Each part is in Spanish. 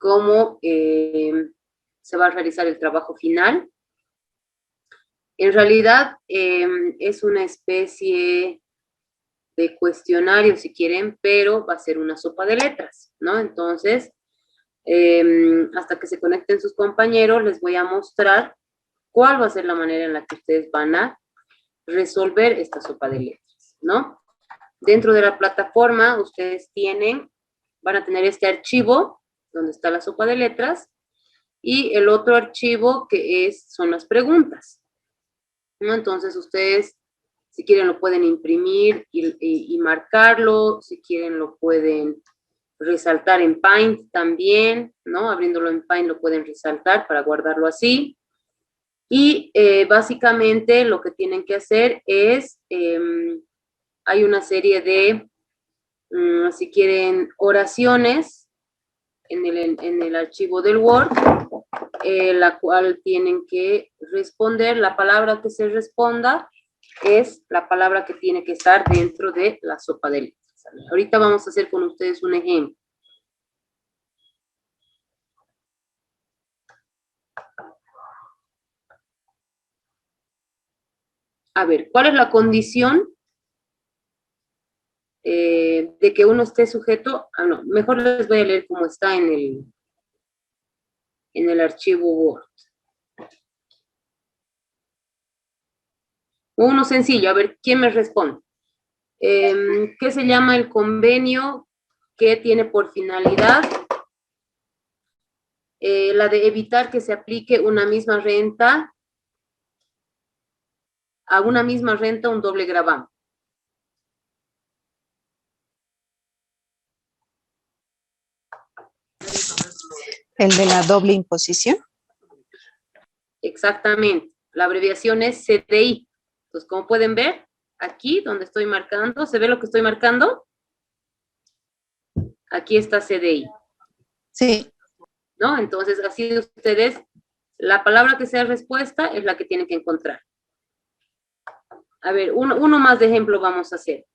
cómo se va a realizar el trabajo final. En realidad es una especie de cuestionario, si quieren, pero va a ser una sopa de letras, ¿no? Entonces, hasta que se conecten sus compañeros, les voy a mostrar cuál va a ser la manera en la que ustedes van a resolver esta sopa de letras, ¿no? Dentro de la plataforma, ustedes van a tener este archivo, donde está la sopa de letras, y el otro archivo que son las preguntas, ¿no? Entonces, ustedes, si quieren, lo pueden imprimir y marcarlo, si quieren, lo pueden resaltar en Paint también, ¿no? Abriéndolo en Paint lo pueden resaltar para guardarlo así. Y básicamente lo que tienen que hacer es, hay una serie de, si quieren, oraciones en el archivo del Word, la cual tienen que responder. La palabra que se responda es la palabra que tiene que estar dentro de la sopa de letras. Ahorita vamos a hacer con ustedes un ejemplo. A ver, ¿cuál es la condición de que uno esté sujeto? No, mejor les voy a leer cómo está en el archivo Word. Uno sencillo, a ver, ¿quién me responde? ¿Qué se llama el convenio que tiene por finalidad la de evitar que se aplique una misma renta, a una misma renta un doble gravamen? ¿El de la doble imposición? Exactamente. La abreviación es CDI. Entonces, como pueden ver, aquí donde estoy marcando, ¿se ve lo que estoy marcando? Aquí está CDI. Sí. ¿No? Entonces, así ustedes, la palabra que sea respuesta es la que tienen que encontrar. A ver, uno más de ejemplo vamos a hacer.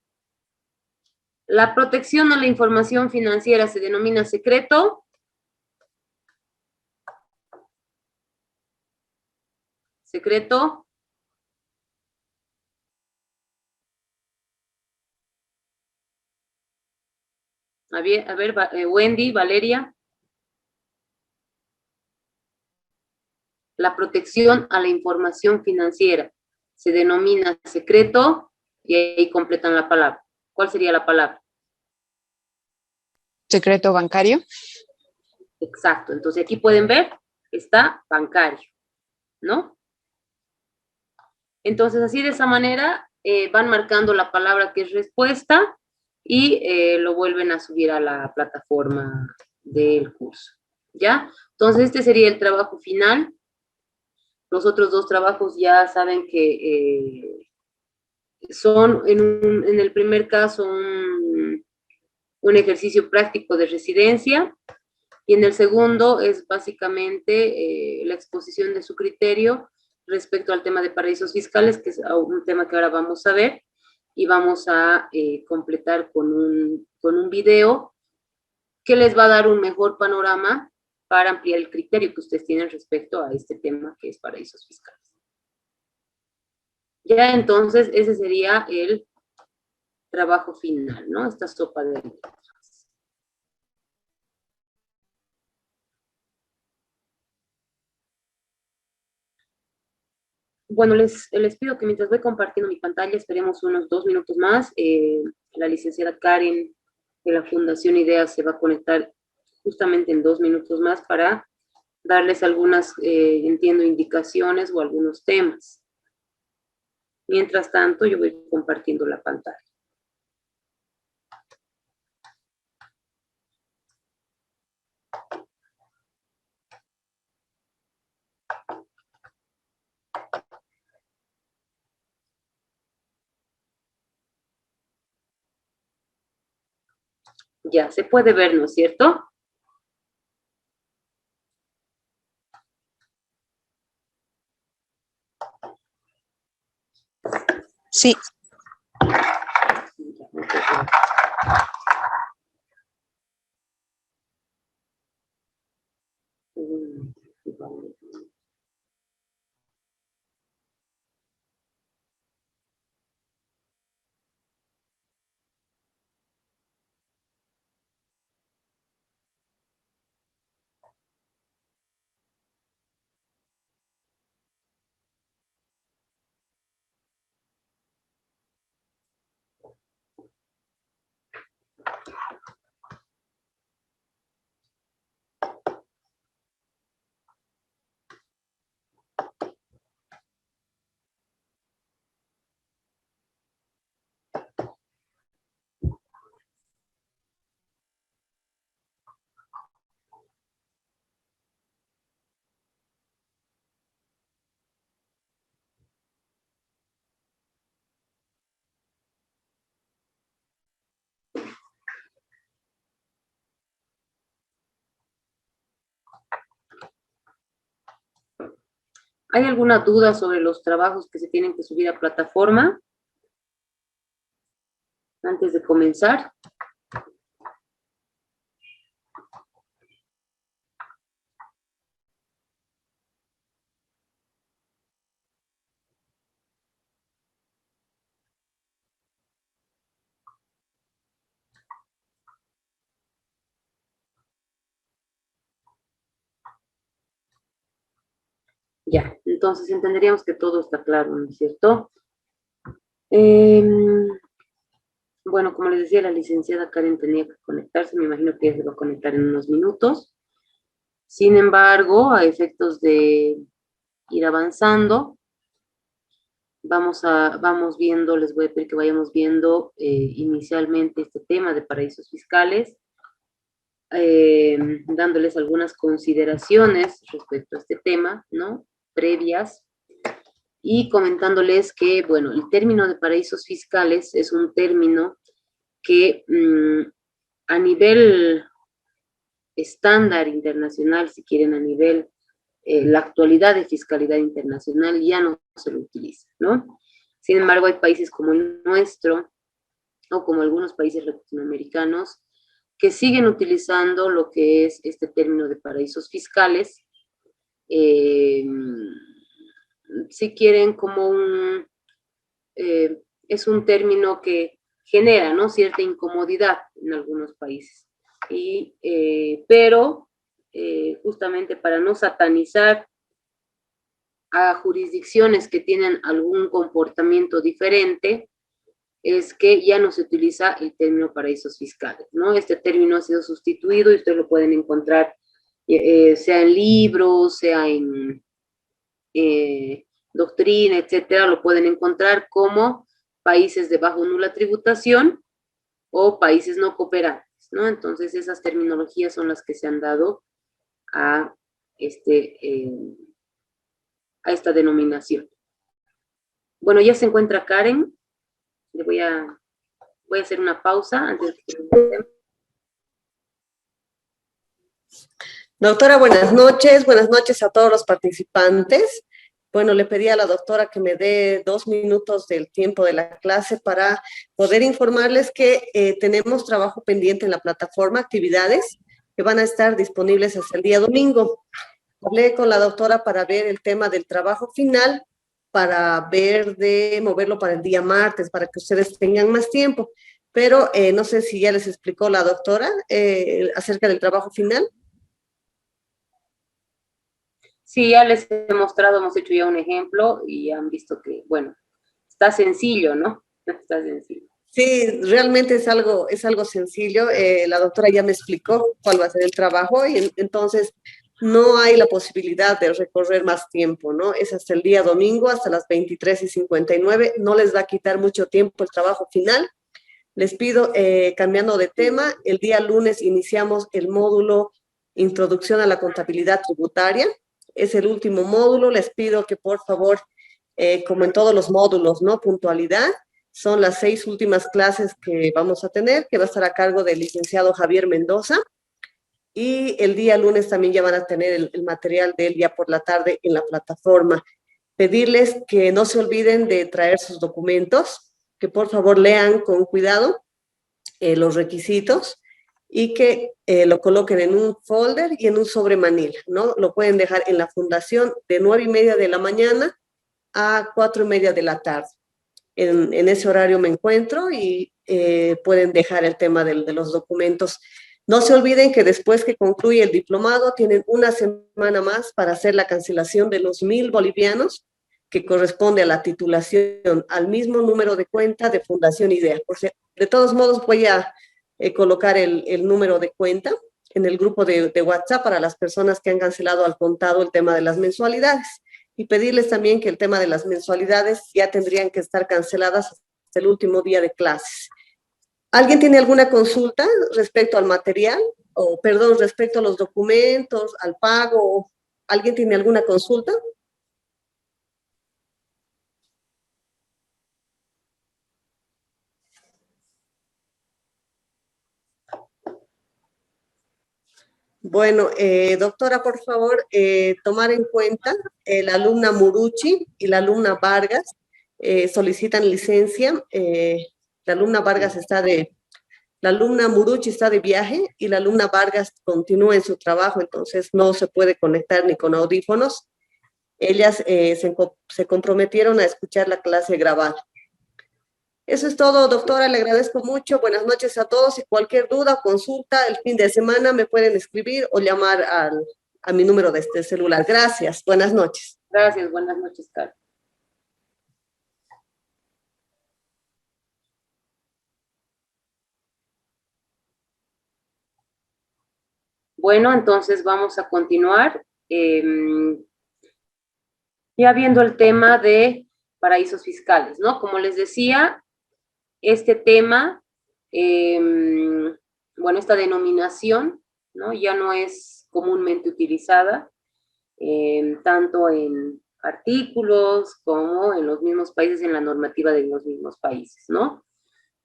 La protección a la información financiera se denomina secreto. Secreto. A ver, Wendy, Valeria. La protección a la información financiera se denomina secreto y ahí completan la palabra. ¿Cuál sería la palabra? Secreto bancario. Exacto. Entonces aquí pueden ver, está bancario, ¿no? Entonces así de esa manera van marcando la palabra que es respuesta y lo vuelven a subir a la plataforma del curso, ¿ya? Entonces este sería el trabajo final. Los otros dos trabajos ya saben que son en el primer caso un ejercicio práctico de residencia y en el segundo es básicamente la exposición de su criterio respecto al tema de paraísos fiscales, que es un tema que ahora vamos a ver y vamos a completar con un video que les va a dar un mejor panorama para ampliar el criterio que ustedes tienen respecto a este tema que es paraísos fiscales. Ya entonces ese sería el trabajo final, ¿no? Esta sopa de letras. Bueno, les pido que mientras voy compartiendo mi pantalla, esperemos unos 2 minutos más. La licenciada Karen de la Fundación IDEA se va a conectar justamente en 2 minutos más para darles algunas, entiendo, indicaciones o algunos temas. Mientras tanto, yo voy compartiendo la pantalla. Ya, se puede ver, ¿no es cierto? Sí. ¿Hay alguna duda sobre los trabajos que se tienen que subir a plataforma? Antes de comenzar. Ya, entonces entenderíamos que todo está claro, ¿no es cierto? Bueno, como les decía, la licenciada Karen tenía que conectarse, me imagino que ella se va a conectar en unos minutos. Sin embargo, a efectos de ir avanzando, vamos viendo, les voy a pedir que vayamos viendo inicialmente este tema de paraísos fiscales, dándoles algunas consideraciones respecto a este tema, ¿no? Previas, y comentándoles que, bueno, el término de paraísos fiscales es un término que a nivel estándar internacional, si quieren, a nivel la actualidad de fiscalidad internacional ya no se lo utiliza, ¿no? Sin embargo, hay países como el nuestro o como algunos países latinoamericanos que siguen utilizando lo que es este término de paraísos fiscales, eh, si quieren, como es un término que genera, ¿no?, cierta incomodidad en algunos países. Pero justamente para no satanizar a jurisdicciones que tienen algún comportamiento diferente, es que ya no se utiliza el término paraísos fiscales, ¿no? Este término ha sido sustituido y ustedes lo pueden encontrar, sea en libros, sea en doctrina, etcétera, lo pueden encontrar como países de bajo nula tributación o países no cooperantes, ¿no? Entonces, esas terminologías son las que se han dado a, a esta denominación. Bueno, ya se encuentra Karen. Le voy a hacer una pausa antes de que... Doctora, buenas noches a todos los participantes. Bueno, le pedí a la doctora que me dé 2 minutos del tiempo de la clase para poder informarles que tenemos trabajo pendiente en la plataforma, actividades que van a estar disponibles hasta el día domingo. Hablé con la doctora para ver el tema del trabajo final, para ver de moverlo para el día martes, para que ustedes tengan más tiempo. Pero no sé si ya les explicó la doctora acerca del trabajo final. Sí, ya les he mostrado, hemos hecho ya un ejemplo y han visto que, bueno, está sencillo, ¿no? Está sencillo. Sí, realmente es algo sencillo. La doctora ya me explicó cuál va a ser el trabajo y entonces no hay la posibilidad de recorrer más tiempo, ¿no? Es hasta el día domingo, hasta las 23:59. No les va a quitar mucho tiempo el trabajo final. Les pido, cambiando de tema, el día lunes iniciamos el módulo Introducción a la Contabilidad Tributaria. Es el último módulo. Les pido que por favor, como en todos los módulos, ¿no? Puntualidad. Son las 6 últimas clases que vamos a tener, que va a estar a cargo del licenciado Javier Mendoza. Y el día lunes también ya van a tener el material de él ya por la tarde en la plataforma. Pedirles que no se olviden de traer sus documentos, que por favor lean con cuidado los requisitos y que lo coloquen en un folder y en un sobre manila, ¿no? Lo pueden dejar en la fundación de 9:30 de la mañana a 4:30 de la tarde. En ese horario me encuentro y pueden dejar el tema de los documentos. No se olviden que después que concluye el diplomado tienen una semana más para hacer la cancelación de los 1,000 bolivianos que corresponde a la titulación, al mismo número de cuenta de Fundación IDEA. De todos modos voy a colocar el número de cuenta en el grupo de WhatsApp para las personas que han cancelado al contado el tema de las mensualidades. Y pedirles también que el tema de las mensualidades ya tendrían que estar canceladas hasta el último día de clases. ¿Alguien tiene alguna consulta respecto al material? O, perdón, respecto a los documentos, al pago. ¿Alguien tiene alguna consulta? Bueno, doctora, por favor, tomar en cuenta la alumna Muruchi y la alumna Vargas solicitan licencia. La alumna Vargas la alumna Muruchi está de viaje y la alumna Vargas continúa en su trabajo, entonces no se puede conectar ni con audífonos. Ellas se comprometieron a escuchar la clase grabada. Eso es todo, doctora, le agradezco mucho. Buenas noches a todos y cualquier duda o consulta el fin de semana me pueden escribir o llamar a mi número de este celular. Gracias, buenas noches. Gracias, buenas noches, Carlos. Bueno, entonces vamos a continuar. Ya viendo el tema de paraísos fiscales, ¿no? Como les decía, este tema, bueno, esta denominación, ¿no? Ya no es comúnmente utilizada, tanto en artículos como en los mismos países, en la normativa de los mismos países, ¿no?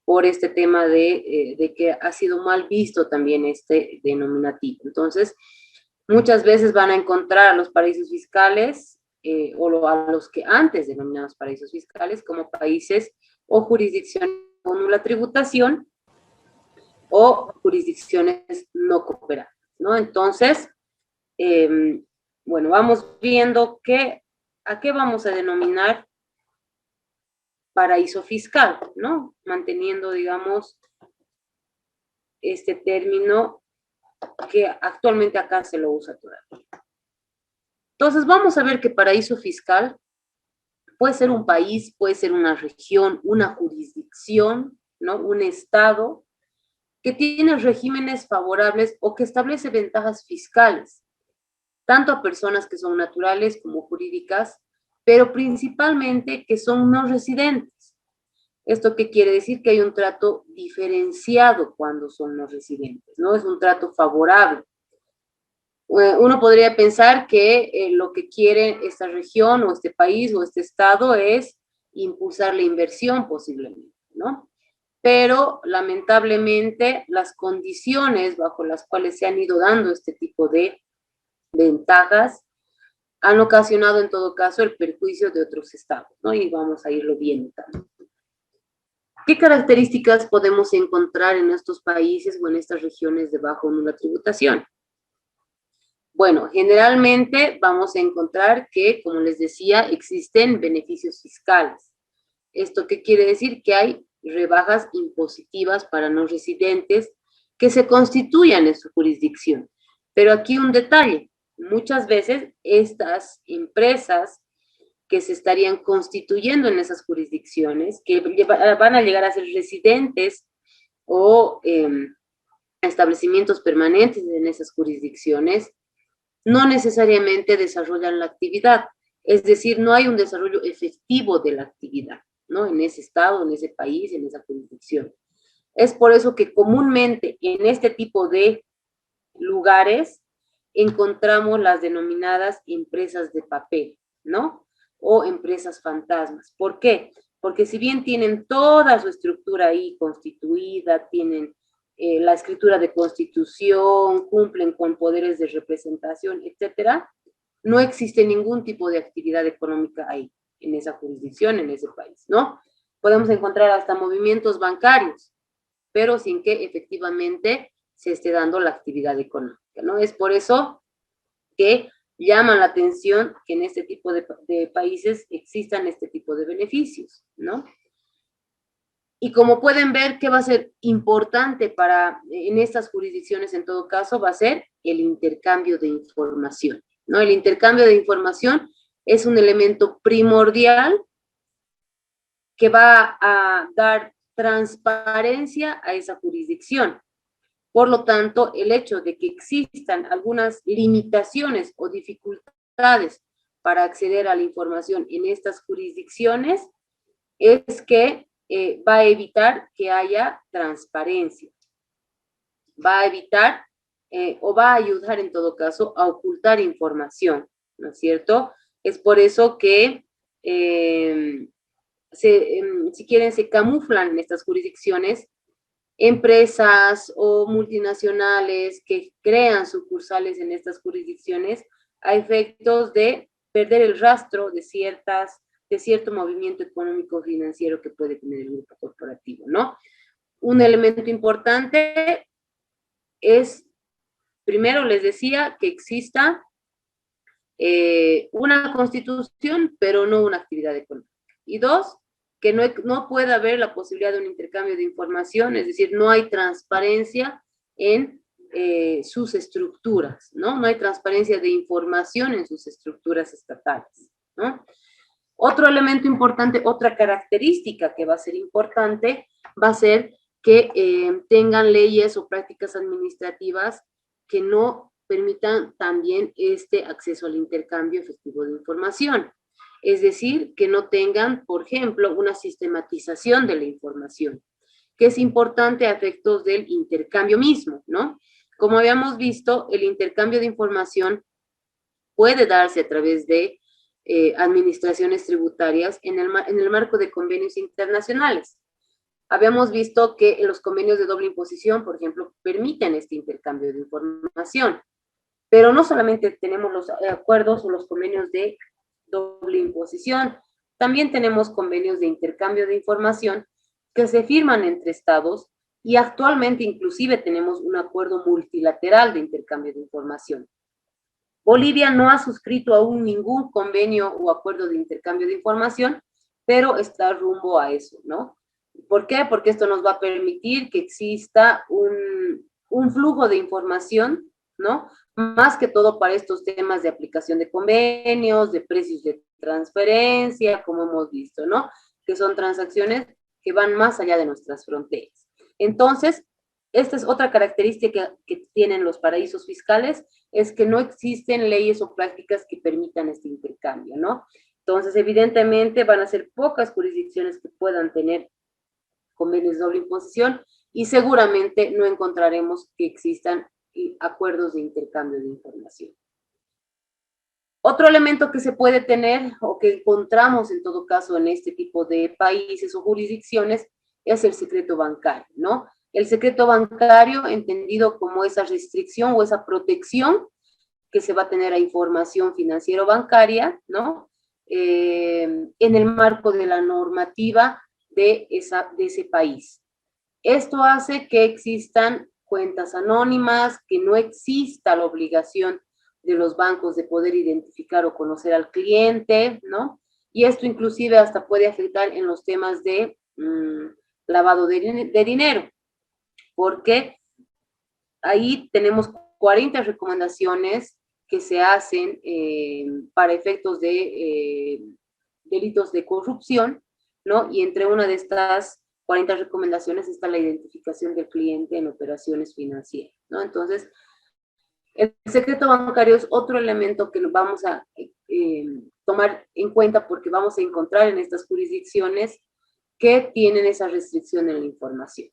Por este tema de que ha sido mal visto también este denominativo. Entonces, muchas veces van a encontrar a los paraísos fiscales a los que antes denominados paraísos fiscales como países o jurisdicciones con nula tributación o jurisdicciones no cooperadas, ¿no? Entonces, bueno, vamos viendo a qué vamos a denominar paraíso fiscal, ¿no? Manteniendo, digamos, este término que actualmente acá se lo usa todavía. Entonces, vamos a ver que paraíso fiscal puede ser un país, puede ser una región, una jurisdicción, ¿no? Un estado que tiene regímenes favorables o que establece ventajas fiscales, tanto a personas que son naturales como jurídicas, pero principalmente que son no residentes. ¿Esto qué quiere decir? Que hay un trato diferenciado cuando son no residentes, ¿no? Es un trato favorable. Uno podría pensar que lo que quiere esta región o este país o este estado es impulsar la inversión posiblemente, ¿no? Pero lamentablemente las condiciones bajo las cuales se han ido dando este tipo de ventajas han ocasionado en todo caso el perjuicio de otros estados, ¿no? Y vamos a irlo viendo también. ¿Qué características podemos encontrar en estos países o en estas regiones de baja o nula tributación? Bueno, generalmente vamos a encontrar que, como les decía, existen beneficios fiscales. ¿Esto qué quiere decir? Que hay rebajas impositivas para no residentes que se constituyan en su jurisdicción. Pero aquí un detalle, muchas veces estas empresas que se estarían constituyendo en esas jurisdicciones, que van a llegar a ser residentes o establecimientos permanentes en esas jurisdicciones, no necesariamente desarrollan la actividad. Es decir, no hay un desarrollo efectivo de la actividad, ¿no? En ese estado, en ese país, en esa jurisdicción. Es por eso que comúnmente en este tipo de lugares encontramos las denominadas empresas de papel, ¿no? O empresas fantasmas. ¿Por qué? Porque si bien tienen toda su estructura ahí constituida, tienen la escritura de constitución, cumplen con poderes de representación, etcétera, no existe ningún tipo de actividad económica ahí, en esa jurisdicción, en ese país, ¿no? Podemos encontrar hasta movimientos bancarios, pero sin que efectivamente se esté dando la actividad económica, ¿no? Es por eso que llama la atención que en este tipo de países existan este tipo de beneficios, ¿no? Y como pueden ver, ¿qué va a ser importante en estas jurisdicciones en todo caso? Va a ser el intercambio de información, ¿no? El intercambio de información es un elemento primordial que va a dar transparencia a esa jurisdicción. Por lo tanto, el hecho de que existan algunas limitaciones o dificultades para acceder a la información en estas jurisdicciones es que va a evitar que haya transparencia. Va a evitar o va a ayudar en todo caso a ocultar información, ¿no es cierto? Es por eso que si quieren, se camuflan en estas jurisdicciones empresas o multinacionales que crean sucursales en estas jurisdicciones a efectos de perder el rastro de cierto movimiento económico financiero que puede tener el grupo corporativo, ¿no? Un elemento importante es, primero les decía, que exista una constitución, pero no una actividad económica. Y dos, que no pueda haber la posibilidad de un intercambio de información, es decir, no hay transparencia en sus estructuras, ¿no? No hay transparencia de información en sus estructuras estatales, ¿no? Otro elemento importante, otra característica que va a ser importante, va a ser que tengan leyes o prácticas administrativas que no permitan también este acceso al intercambio efectivo de información. Es decir, que no tengan, por ejemplo, una sistematización de la información, que es importante a efectos del intercambio mismo, ¿no? Como habíamos visto, el intercambio de información puede darse a través de administraciones tributarias en el marco de convenios internacionales. Habíamos visto que en los convenios de doble imposición, por ejemplo, permiten este intercambio de información, pero no solamente tenemos los acuerdos o los convenios de doble imposición, también tenemos convenios de intercambio de información que se firman entre estados y actualmente inclusive tenemos un acuerdo multilateral de intercambio de información. Bolivia no ha suscrito aún ningún convenio o acuerdo de intercambio de información, pero está rumbo a eso, ¿no? ¿Por qué? Porque esto nos va a permitir que exista un flujo de información, ¿no? Más que todo para estos temas de aplicación de convenios, de precios de transferencia, como hemos visto, ¿no? Que son transacciones que van más allá de nuestras fronteras. Entonces, esta es otra característica que tienen los paraísos fiscales, es que no existen leyes o prácticas que permitan este intercambio, ¿no? Entonces, evidentemente, van a ser pocas jurisdicciones que puedan tener convenios de doble imposición y seguramente no encontraremos que existan acuerdos de intercambio de información. Otro elemento que se puede tener o que encontramos en todo caso en este tipo de países o jurisdicciones es el secreto bancario, ¿no? El secreto bancario entendido como esa restricción o esa protección que se va a tener a información financiero-bancaria, ¿no? En el marco de la normativa de ese país. Esto hace que existan cuentas anónimas, que no exista la obligación de los bancos de poder identificar o conocer al cliente, ¿no? Y esto inclusive hasta puede afectar en los temas de lavado de dinero, porque ahí tenemos 40 recomendaciones que se hacen para efectos de delitos de corrupción, ¿no? Y entre una de estas 40 recomendaciones está la identificación del cliente en operaciones financieras, ¿no? Entonces, el secreto bancario es otro elemento que vamos a tomar en cuenta porque vamos a encontrar en estas jurisdicciones que tienen esa restricción en la información.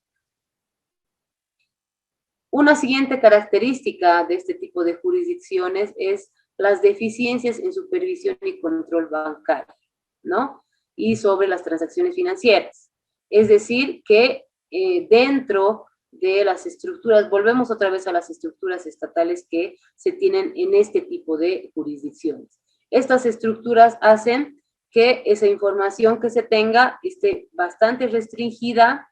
Una siguiente característica de este tipo de jurisdicciones es las deficiencias en supervisión y control bancario, ¿no? Y sobre las transacciones financieras. Es decir, que dentro de las estructuras, volvemos otra vez a las estructuras estatales que se tienen en este tipo de jurisdicciones. Estas estructuras hacen que esa información que se tenga esté bastante restringida,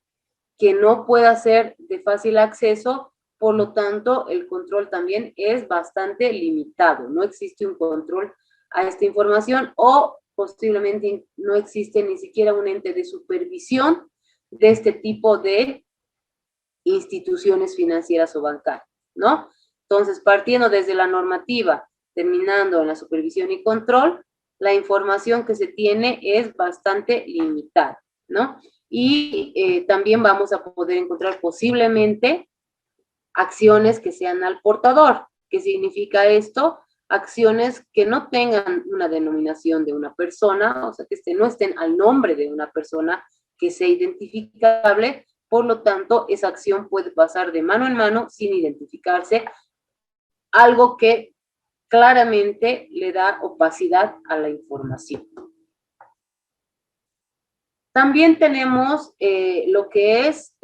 que no pueda ser de fácil acceso, por lo tanto, el control también es bastante limitado. No existe un control a esta información o posiblemente no existe ni siquiera un ente de supervisión de este tipo de instituciones financieras o bancarias, ¿no? Entonces, partiendo desde la normativa, terminando en la supervisión y control, la información que se tiene es bastante limitada, ¿no? Y también vamos a poder encontrar posiblemente acciones que sean al portador. ¿Qué significa esto? Acciones que no tengan una denominación de una persona, o sea, que no estén al nombre de una persona que sea identificable, por lo tanto, esa acción puede pasar de mano en mano sin identificarse, algo que claramente le da opacidad a la información. También tenemos lo que es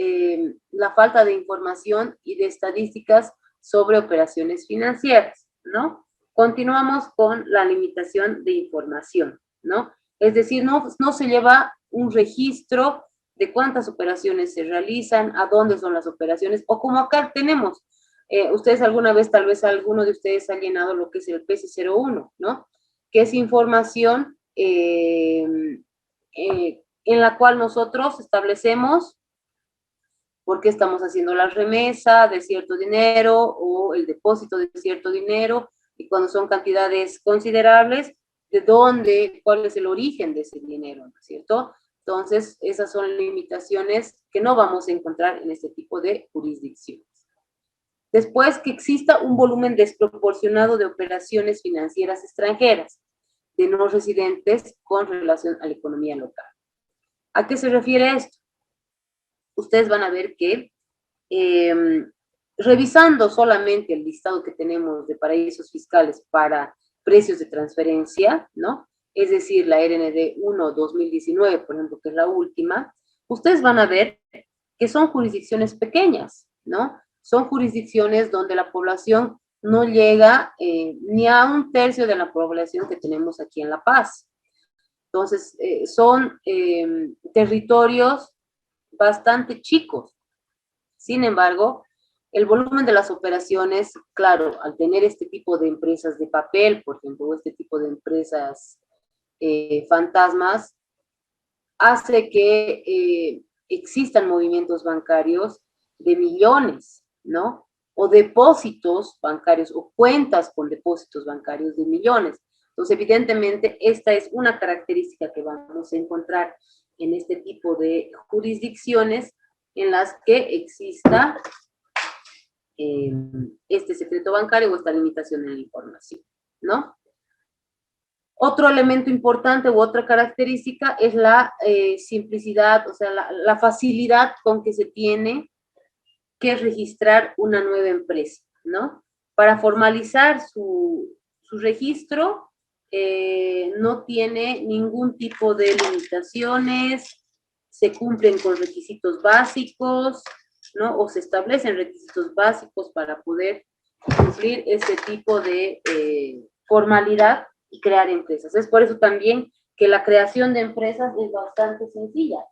la falta de información y de estadísticas sobre operaciones financieras, ¿no? Continuamos con la limitación de información, ¿no? Es decir, no se lleva un registro de cuántas operaciones se realizan, a dónde son las operaciones, o como acá tenemos, ustedes alguna vez, tal vez alguno de ustedes ha llenado lo que es el PC01, ¿no? Que es información en la cual nosotros establecemos por qué estamos haciendo la remesa de cierto dinero o el depósito de cierto dinero, y cuando son cantidades considerables, de dónde, cuál es el origen de ese dinero, ¿no es cierto? Entonces, esas son limitaciones que no vamos a encontrar en este tipo de jurisdicciones. Después, que exista un volumen desproporcionado de operaciones financieras extranjeras de no residentes con relación a la economía local. ¿A qué se refiere esto? Ustedes van a ver que revisando solamente el listado que tenemos de paraísos fiscales para precios de transferencia, ¿no? Es decir, la RND 1-2019, por ejemplo, que es la última, ustedes van a ver que son jurisdicciones pequeñas, ¿no? Son jurisdicciones donde la población no llega ni a un tercio de la población que tenemos aquí en La Paz. Entonces, son territorios bastante chicos. Sin embargo, el volumen de las operaciones, claro, al tener este tipo de empresas de papel, por ejemplo, o este tipo de empresas fantasmas, hace que existan movimientos bancarios de millones, ¿no? O depósitos bancarios o cuentas con depósitos bancarios de millones. Entonces, evidentemente, esta es una característica que vamos a encontrar en este tipo de jurisdicciones en las que exista este secreto bancario o esta limitación en la información, ¿no? Otro elemento importante u otra característica es la simplicidad, o sea, la facilidad con que se tiene que registrar una nueva empresa, ¿no? Para formalizar su registro, no tiene ningún tipo de limitaciones, se cumplen con requisitos básicos, ¿no? O se establecen requisitos básicos para poder cumplir ese tipo de formalidad y crear empresas. Es por eso también que la creación de empresas es bastante sencilla,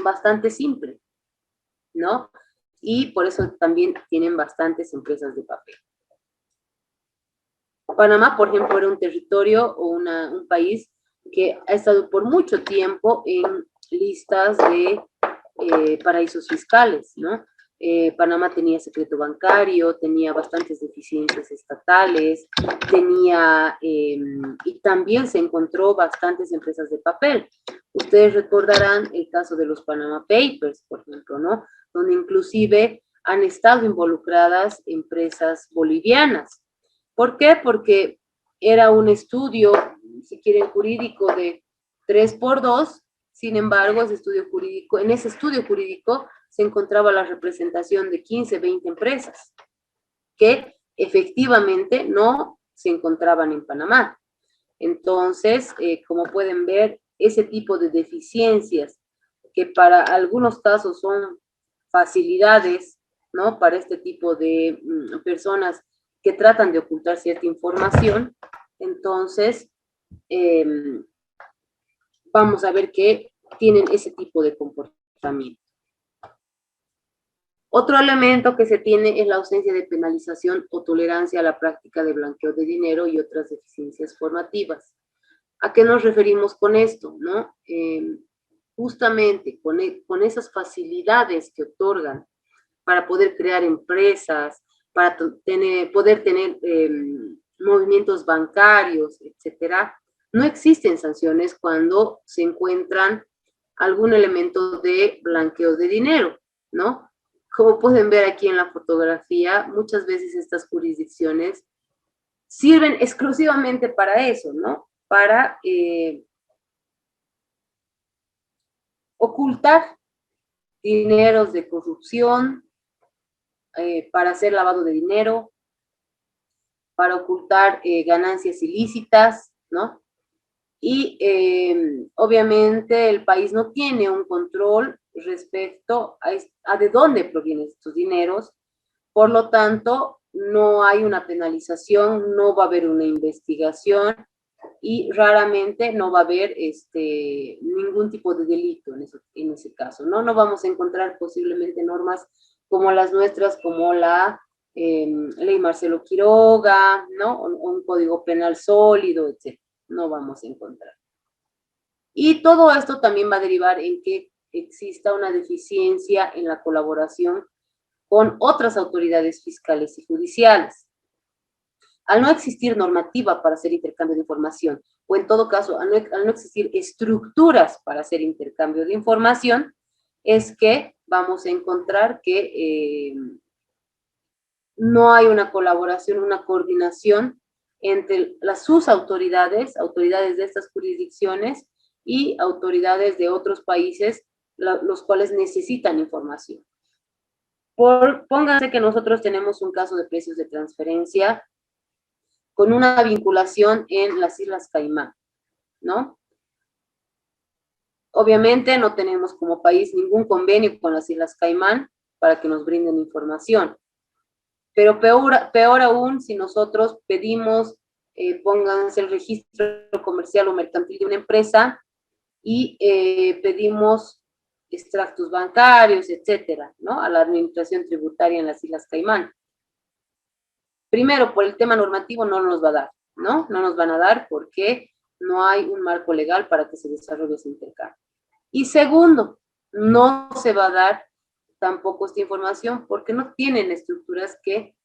bastante simple, ¿no? Y por eso también tienen bastantes empresas de papel. Panamá, por ejemplo, era un territorio o un país que ha estado por mucho tiempo en listas de paraísos fiscales, ¿no? Panamá tenía secreto bancario, tenía bastantes deficiencias estatales, tenía, y también se encontró bastantes empresas de papel. Ustedes recordarán el caso de los Panama Papers, por ejemplo, ¿no? Donde inclusive han estado involucradas empresas bolivianas. ¿Por qué? Porque era un estudio, si quieren, jurídico de 3x2. Sin embargo, en ese estudio jurídico se encontraba la representación de 15, 20 empresas que efectivamente no se encontraban en Panamá. Entonces, como pueden ver, ese tipo de deficiencias que para algunos casos son facilidades, ¿no? Para este tipo de personas que tratan de ocultar cierta información, entonces vamos a ver que tienen ese tipo de comportamiento. Otro elemento que se tiene es la ausencia de penalización o tolerancia a la práctica de blanqueo de dinero y otras deficiencias formativas. ¿A qué nos referimos con esto? ¿No? Justamente con esas facilidades que otorgan para poder crear empresas, para poder tener movimientos bancarios, etcétera, no existen sanciones cuando se encuentran algún elemento de blanqueo de dinero, ¿no? Como pueden ver aquí en la fotografía, muchas veces estas jurisdicciones sirven exclusivamente para eso, ¿no? Para ocultar dineros de corrupción, para hacer lavado de dinero, para ocultar ganancias ilícitas, ¿no? y obviamente el país no tiene un control respecto a de dónde provienen estos dineros, por lo tanto, no hay una penalización, no va a haber una investigación y raramente no va a haber ningún tipo de delito en ese caso, ¿no? No vamos a encontrar posiblemente normas como las nuestras, como la ley Marcelo Quiroga, ¿no? O un código penal sólido, etc. No vamos a encontrar. Y todo esto también va a derivar en que exista una deficiencia en la colaboración con otras autoridades fiscales y judiciales. Al no existir normativa para hacer intercambio de información, o en todo caso, al no existir estructuras para hacer intercambio de información, es que vamos a encontrar que no hay una colaboración, una coordinación entre sus autoridades, autoridades de estas jurisdicciones y autoridades de otros países, los cuales necesitan información. Pónganse que nosotros tenemos un caso de precios de transferencia con una vinculación en las Islas Caimán, ¿no? Obviamente no tenemos como país ningún convenio con las Islas Caimán para que nos brinden información, pero peor aún si nosotros pedimos, pónganse el registro comercial o mercantil de una empresa y pedimos extractos bancarios, etcétera, ¿no? A la administración tributaria en las Islas Caimán. Primero, por el tema normativo no nos va a dar, ¿no? No nos van a dar porque no hay un marco legal para que se desarrolle ese intercambio. Y segundo, no se va a dar tampoco esta información porque no tienen estructuras que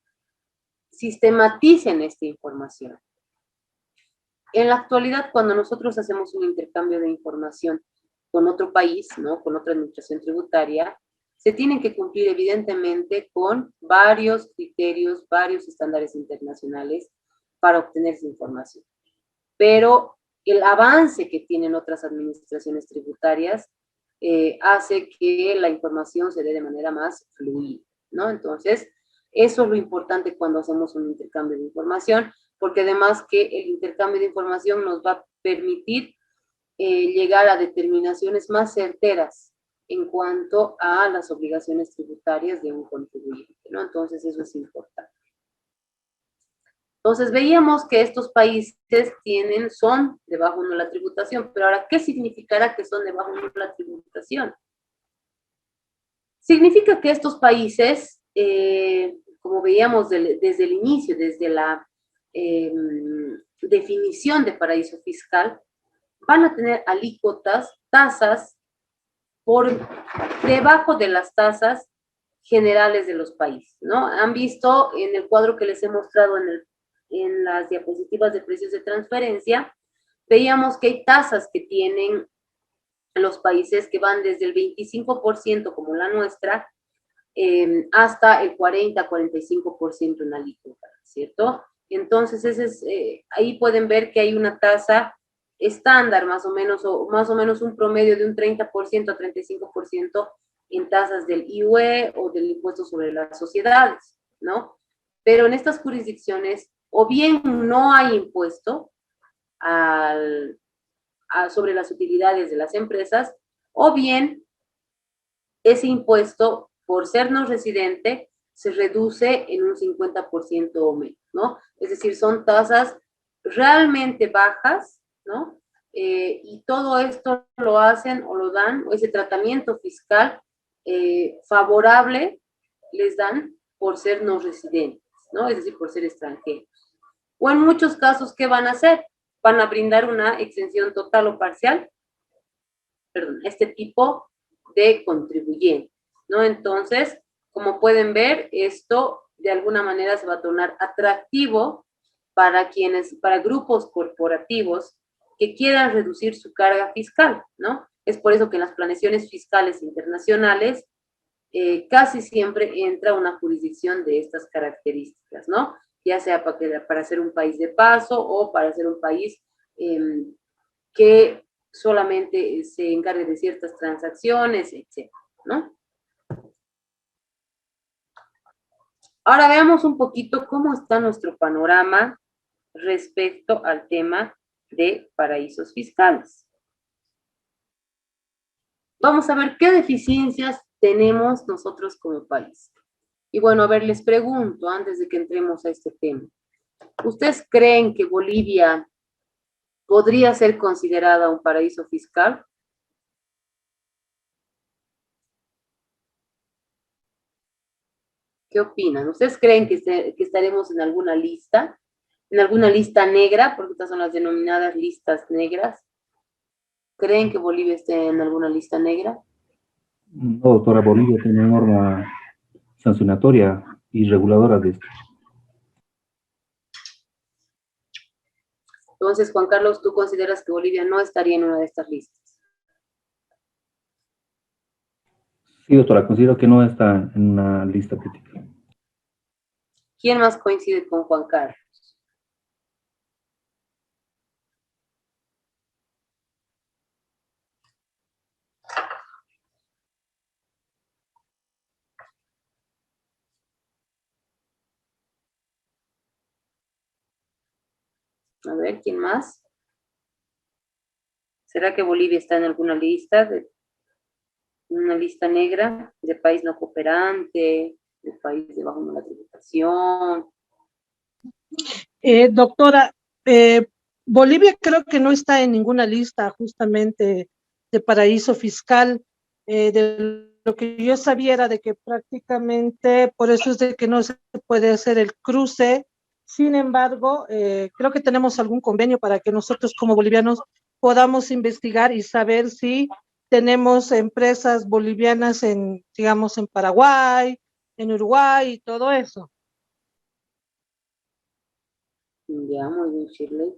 sistematicen esta información. En la actualidad, cuando nosotros hacemos un intercambio de información con otro país, ¿no? Con otra administración tributaria, se tienen que cumplir evidentemente con varios criterios, varios estándares internacionales para obtener esa información. Pero el avance que tienen otras administraciones tributarias hace que la información se dé de manera más fluida, ¿no? Entonces, eso es lo importante cuando hacemos un intercambio de información, porque además que el intercambio de información nos va a permitir llegar a determinaciones más certeras en cuanto a las obligaciones tributarias de un contribuyente, ¿no? Entonces, eso es importante. Entonces, veíamos que estos países son de bajo uno la tributación, pero ahora, ¿qué significará que son de bajo uno la tributación? Significa que estos países, como veíamos desde el inicio, desde la definición de paraíso fiscal, van a tener alícuotas, tasas, por debajo de las tasas generales de los países, ¿no? Han visto en el cuadro que les he mostrado en las diapositivas de precios de transferencia, veíamos que hay tasas que tienen los países que van desde el 25% como la nuestra, hasta el 40-45% en alícuota, ¿cierto? Entonces, ahí pueden ver que hay una tasa estándar, más o menos un promedio de un 30% a 35% en tasas del IUE o del impuesto sobre las sociedades, ¿no? Pero en estas jurisdicciones, o bien no hay impuesto sobre las utilidades de las empresas, o bien ese impuesto, por ser no residente, se reduce en un 50% o menos, ¿no? Es decir, son tasas realmente bajas, ¿no? Y todo esto lo hacen o lo dan, o ese tratamiento fiscal favorable les dan por ser no residentes, ¿no? Es decir, por ser extranjeros. O en muchos casos, ¿qué van a hacer? Van a brindar una exención total o parcial, perdón, este tipo de contribuyentes, ¿no? Entonces, como pueden ver, esto de alguna manera se va a tornar atractivo para grupos corporativos que quieran reducir su carga fiscal, ¿no? Es por eso que en las planeaciones fiscales internacionales casi siempre entra una jurisdicción de estas características, ¿no? Ya sea para ser un país de paso o para ser un país que solamente se encargue de ciertas transacciones, etcétera, ¿no? Ahora veamos un poquito cómo está nuestro panorama respecto al tema de paraísos fiscales. Vamos a ver qué deficiencias tenemos nosotros como país. Y bueno, a ver, les pregunto antes de que entremos a este tema. ¿Ustedes creen que Bolivia podría ser considerada un paraíso fiscal? ¿Qué opinan? ¿Ustedes creen que estaremos en alguna lista? ¿En alguna lista negra? Porque estas son las denominadas listas negras. ¿Creen que Bolivia esté en alguna lista negra? No, doctora, Bolivia tiene norma sancionatoria y reguladora de esto. Entonces, Juan Carlos, ¿tú consideras que Bolivia no estaría en una de estas listas? Sí, doctora, considero que no está en una lista crítica. ¿Quién más coincide con Juan Carlos? A ver, ¿quién más? ¿Será que Bolivia está en alguna lista, una lista negra de país no cooperante, de país de bajo la tributación? Doctora, Bolivia creo que no está en ninguna lista justamente de paraíso fiscal. De lo que yo sabía era de que prácticamente, por eso es de que no se puede hacer el cruce. Sin embargo, creo que tenemos algún convenio para que nosotros como bolivianos podamos investigar y saber si tenemos empresas bolivianas en, digamos, en Paraguay, en Uruguay y todo eso. Ya, muy bien, Shirley.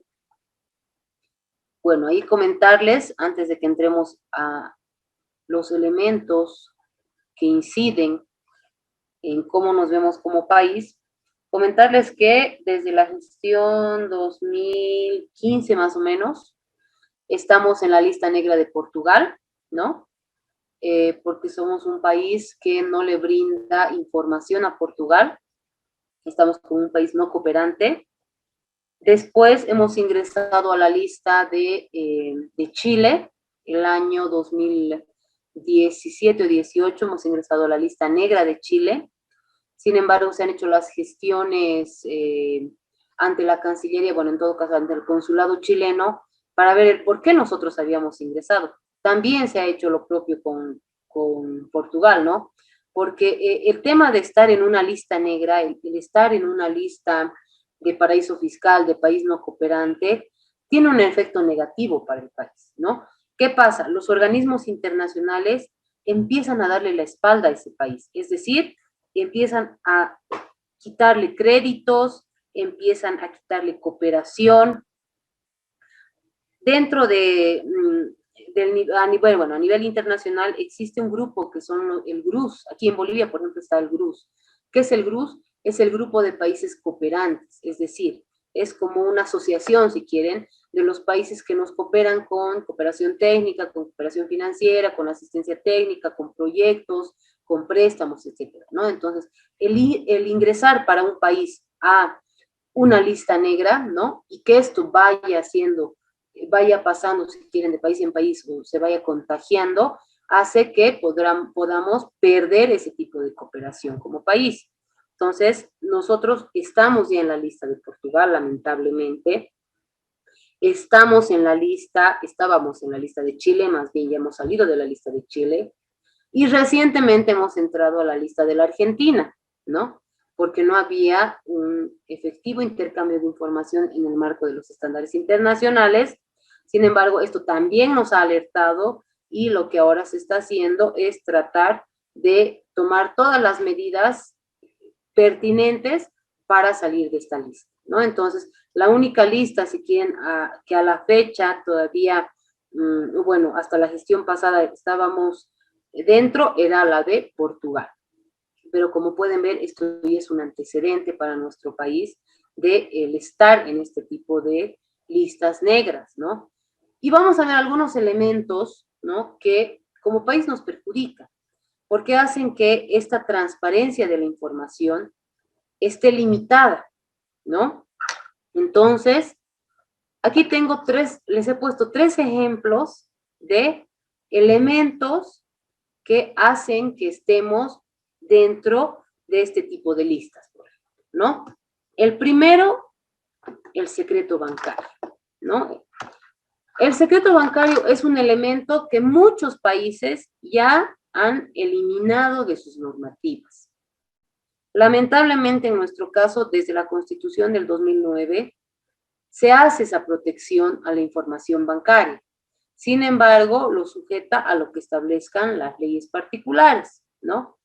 Bueno, ahí comentarles, antes de que entremos a los elementos que inciden en cómo nos vemos como país, comentarles que desde la gestión 2015 más o menos, estamos en la lista negra de Portugal, ¿no? Porque somos un país que no le brinda información a Portugal, estamos como un país no cooperante. Después hemos ingresado a la lista de Chile, el año 2017 o 18 hemos ingresado a la lista negra de Chile. Sin embargo, se han hecho las gestiones ante la Cancillería, bueno, en todo caso, ante el consulado chileno, para ver por qué nosotros habíamos ingresado. También se ha hecho lo propio con Portugal, ¿no? Porque el tema de estar en una lista negra, el estar en una lista de paraíso fiscal, de país no cooperante, tiene un efecto negativo para el país, ¿no? ¿Qué pasa? Los organismos internacionales empiezan a darle la espalda a ese país, es decir, empiezan a quitarle créditos, empiezan a quitarle cooperación. Dentro de, a nivel internacional existe un grupo que son el GRUS. Aquí en Bolivia, por ejemplo, está el GRUS. ¿Qué es el GRUS? Es el grupo de países cooperantes, es decir, es como una asociación, si quieren, de los países que nos cooperan con cooperación técnica, con cooperación financiera, con asistencia técnica, con proyectos, con préstamos, etcétera, ¿no? Entonces, el ingresar para un país a una lista negra, ¿no? Y que esto vaya pasando, si quieren, de país en país, o se vaya contagiando, hace que podamos perder ese tipo de cooperación como país. Entonces, nosotros estamos ya en la lista de Portugal, lamentablemente. Estábamos en la lista de Chile, más bien ya hemos salido de la lista de Chile. Y recientemente hemos entrado a la lista de la Argentina, ¿no? Porque no había un efectivo intercambio de información en el marco de los estándares internacionales. Sin embargo, esto también nos ha alertado y lo que ahora se está haciendo es tratar de tomar todas las medidas pertinentes para salir de esta lista, ¿no? Entonces, la única lista, si quieren, que a la fecha todavía, bueno, hasta la gestión pasada estábamos dentro, era la de Portugal. Pero como pueden ver, esto ya es un antecedente para nuestro país de el estar en este tipo de listas negras, ¿no? Y vamos a ver algunos elementos, ¿no? Que como país nos perjudican, porque hacen que esta transparencia de la información esté limitada, ¿no? Entonces, Aquí tengo les he puesto 3 ejemplos de elementos que hacen que estemos dentro de este tipo de listas, por ejemplo, ¿no? El primero, el secreto bancario, ¿no? El secreto bancario es un elemento que muchos países ya han eliminado de sus normativas. Lamentablemente, en nuestro caso, desde la Constitución del 2009, se hace esa protección a la información bancaria. Sin embargo, lo sujeta a lo que establezcan las leyes particulares, ¿no?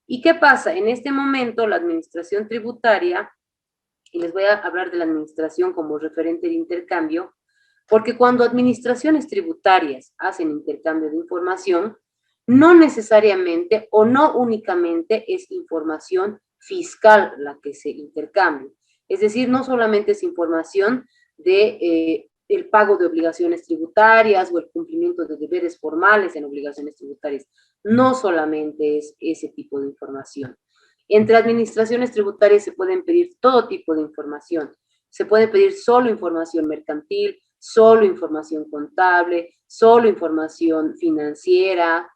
¿Y qué pasa? En este momento, la administración tributaria, y les voy a hablar de la administración como referente de intercambio, porque cuando administraciones tributarias hacen intercambio de información, no necesariamente o no únicamente es información fiscal la que se intercambia. Es decir, no solamente es información de el pago de obligaciones tributarias o el cumplimiento de deberes formales en obligaciones tributarias. No solamente es ese tipo de información. Entre administraciones tributarias se pueden pedir todo tipo de información. Se puede pedir solo información mercantil, solo información contable, solo información financiera,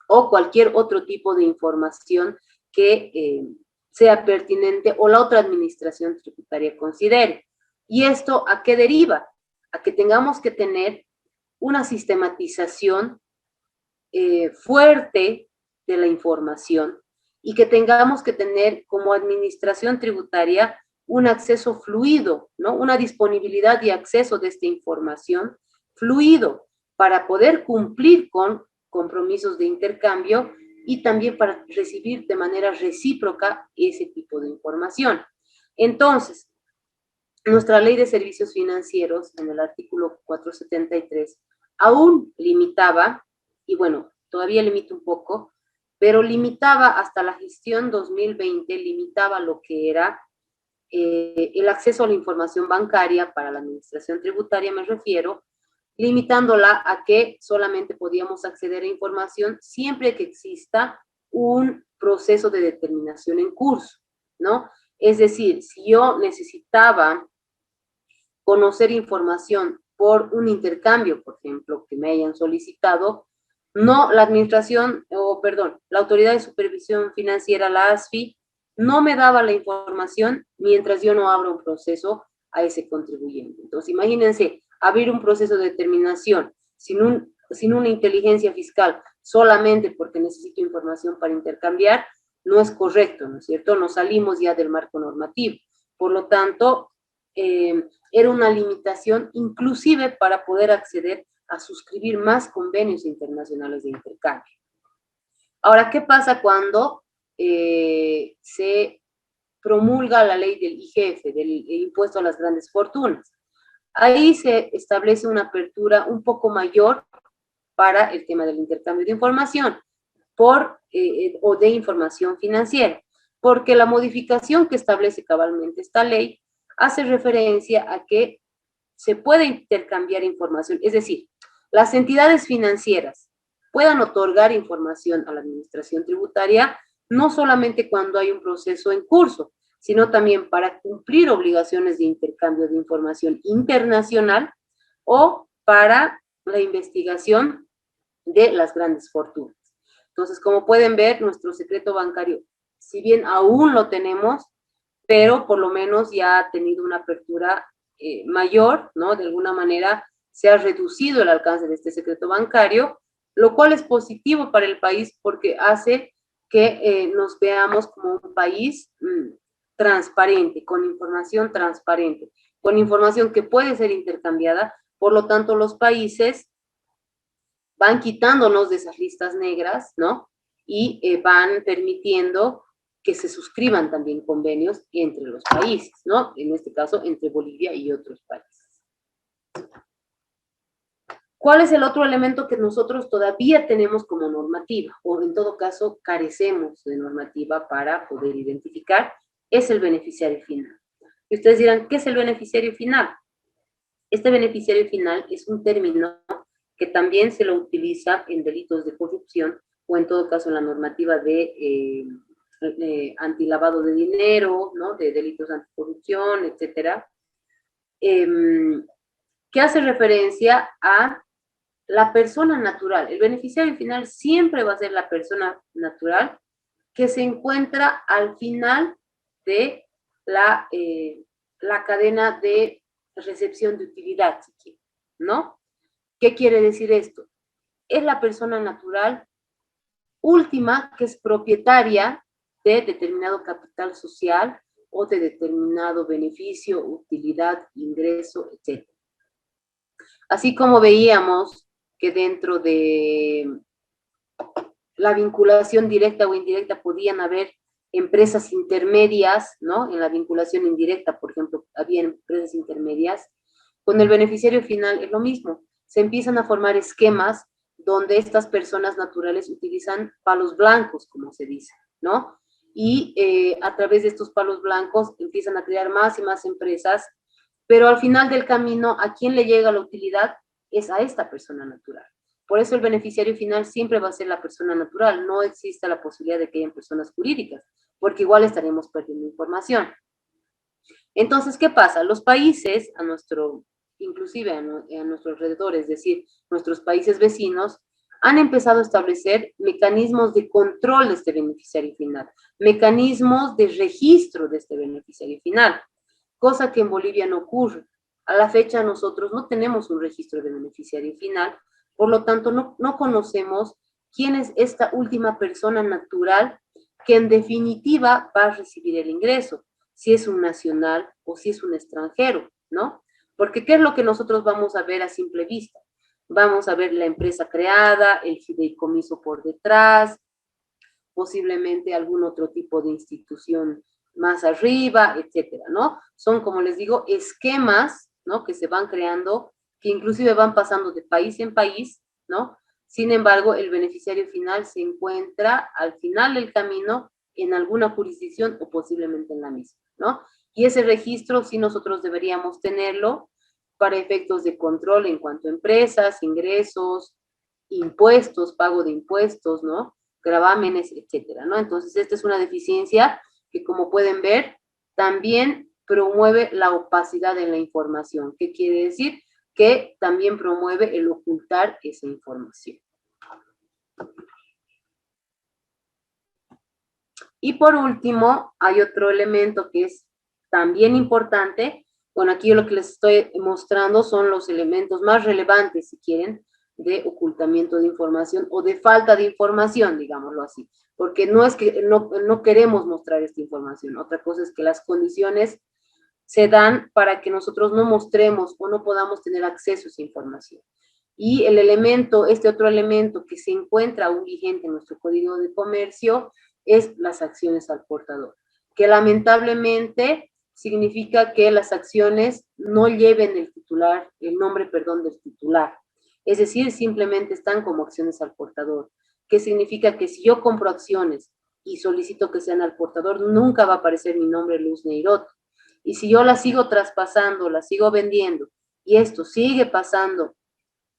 o cualquier otro tipo de información que sea pertinente o la otra administración tributaria considere. ¿Y esto a qué deriva? A que tengamos que tener una sistematización fuerte de la información y que tengamos que tener como administración tributaria un acceso fluido, ¿no? Una disponibilidad y acceso de esta información fluido para poder cumplir con compromisos de intercambio y también para recibir de manera recíproca ese tipo de información. Entonces, nuestra ley de servicios financieros, en el artículo 473, aún limitaba, y bueno, todavía limita un poco, pero limitaba hasta la gestión 2020, limitaba lo que era el acceso a la información bancaria para la administración tributaria, me refiero, limitándola a que solamente podíamos acceder a información siempre que exista un proceso de determinación en curso, ¿no? Es decir, si yo necesitaba conocer información por un intercambio, por ejemplo, que me hayan solicitado, no la administración, la Autoridad de Supervisión Financiera, la ASFI, no me daba la información mientras yo no abro un proceso a ese contribuyente. Entonces, imagínense, abrir un proceso de determinación sin una inteligencia fiscal solamente porque necesito información para intercambiar, no es correcto, ¿no es cierto? Nos salimos ya del marco normativo. Por lo tanto, era una limitación inclusive para poder acceder a suscribir más convenios internacionales de intercambio. Ahora, ¿qué pasa cuando se promulga la ley del IGF, del impuesto a las grandes fortunas? Ahí se establece una apertura un poco mayor para el tema del intercambio de información o de información financiera, porque la modificación que establece cabalmente esta ley hace referencia a que se puede intercambiar información, es decir, las entidades financieras puedan otorgar información a la administración tributaria no solamente cuando hay un proceso en curso, sino también para cumplir obligaciones de intercambio de información internacional o para la investigación de las grandes fortunas. Entonces, como pueden ver, nuestro secreto bancario, si bien aún lo tenemos, pero por lo menos ya ha tenido una apertura mayor, ¿no? De alguna manera se ha reducido el alcance de este secreto bancario, lo cual es positivo para el país porque hace que nos veamos como un país transparente, con información que puede ser intercambiada. Por lo tanto, los países van quitándonos de esas listas negras, ¿no? Y van permitiendo que se suscriban también convenios entre los países, ¿no? En este caso, entre Bolivia y otros países. ¿Cuál es el otro elemento que nosotros todavía tenemos como normativa? O en todo caso, carecemos de normativa para poder identificar, es el beneficiario final. Y ustedes dirán, ¿qué es el beneficiario final? Este beneficiario final es un término que también se lo utiliza en delitos de corrupción o en todo caso en la normativa de antilavado de dinero, ¿no? De delitos anticorrupción, etcétera. que hace referencia a la persona natural. El beneficiario final siempre va a ser la persona natural que se encuentra al final de la cadena de recepción de utilidad, ¿no? ¿Qué quiere decir esto? Es la persona natural última que es propietaria de determinado capital social o de determinado beneficio, utilidad, ingreso, etc. Así como veíamos que dentro de la vinculación directa o indirecta podían haber empresas intermedias, ¿no? En la vinculación indirecta, por ejemplo, había empresas intermedias. Con el beneficiario final es lo mismo. Se empiezan a formar esquemas donde estas personas naturales utilizan palos blancos, como se dice, ¿no? Y a través de estos palos blancos empiezan a crear más y más empresas, pero al final del camino, ¿a quién le llega la utilidad? Es a esta persona natural. Por eso el beneficiario final siempre va a ser la persona natural. No existe la posibilidad de que hayan personas jurídicas, porque igual estaremos perdiendo información. Entonces, ¿qué pasa? Los países, inclusive a nuestro alrededor, es decir, nuestros países vecinos, han empezado a establecer mecanismos de control de este beneficiario final, mecanismos de registro de este beneficiario final, cosa que en Bolivia no ocurre. A la fecha nosotros no tenemos un registro de beneficiario final, por lo tanto no conocemos quién es esta última persona natural que en definitiva va a recibir el ingreso, si es un nacional o si es un extranjero, ¿no? Porque ¿qué es lo que nosotros vamos a ver a simple vista? Vamos a ver la empresa creada, el fideicomiso por detrás, posiblemente algún otro tipo de institución más arriba, etcétera, ¿no? Son, como les digo, esquemas, ¿no? Que se van creando, que inclusive van pasando de país en país, ¿no? Sin embargo, el beneficiario final se encuentra al final del camino en alguna jurisdicción o posiblemente en la misma, ¿no? Y ese registro sí nosotros deberíamos tenerlo para efectos de control en cuanto a empresas, ingresos, impuestos, pago de impuestos, ¿no? Gravámenes, etcétera, ¿no? Entonces, esta es una deficiencia que, como pueden ver, también promueve la opacidad en la información. ¿Qué quiere decir? Que también promueve el ocultar esa información. Y por último, hay otro elemento que es también importante. Bueno, aquí lo que les estoy mostrando son los elementos más relevantes, si quieren, de ocultamiento de información o de falta de información, digámoslo así. Porque no es que no queremos mostrar esta información. Otra cosa es que las condiciones se dan para que nosotros no mostremos o no podamos tener acceso a esa información. Y el elemento, este otro elemento que se encuentra aún vigente en nuestro Código de Comercio es las acciones al portador, que lamentablemente significa que las acciones no lleven el nombre del titular. Es decir, simplemente están como acciones al portador, que significa que si yo compro acciones y solicito que sean al portador, nunca va a aparecer mi nombre, Luz Neiroto. Y si yo la sigo traspasando, la sigo vendiendo, y esto sigue pasando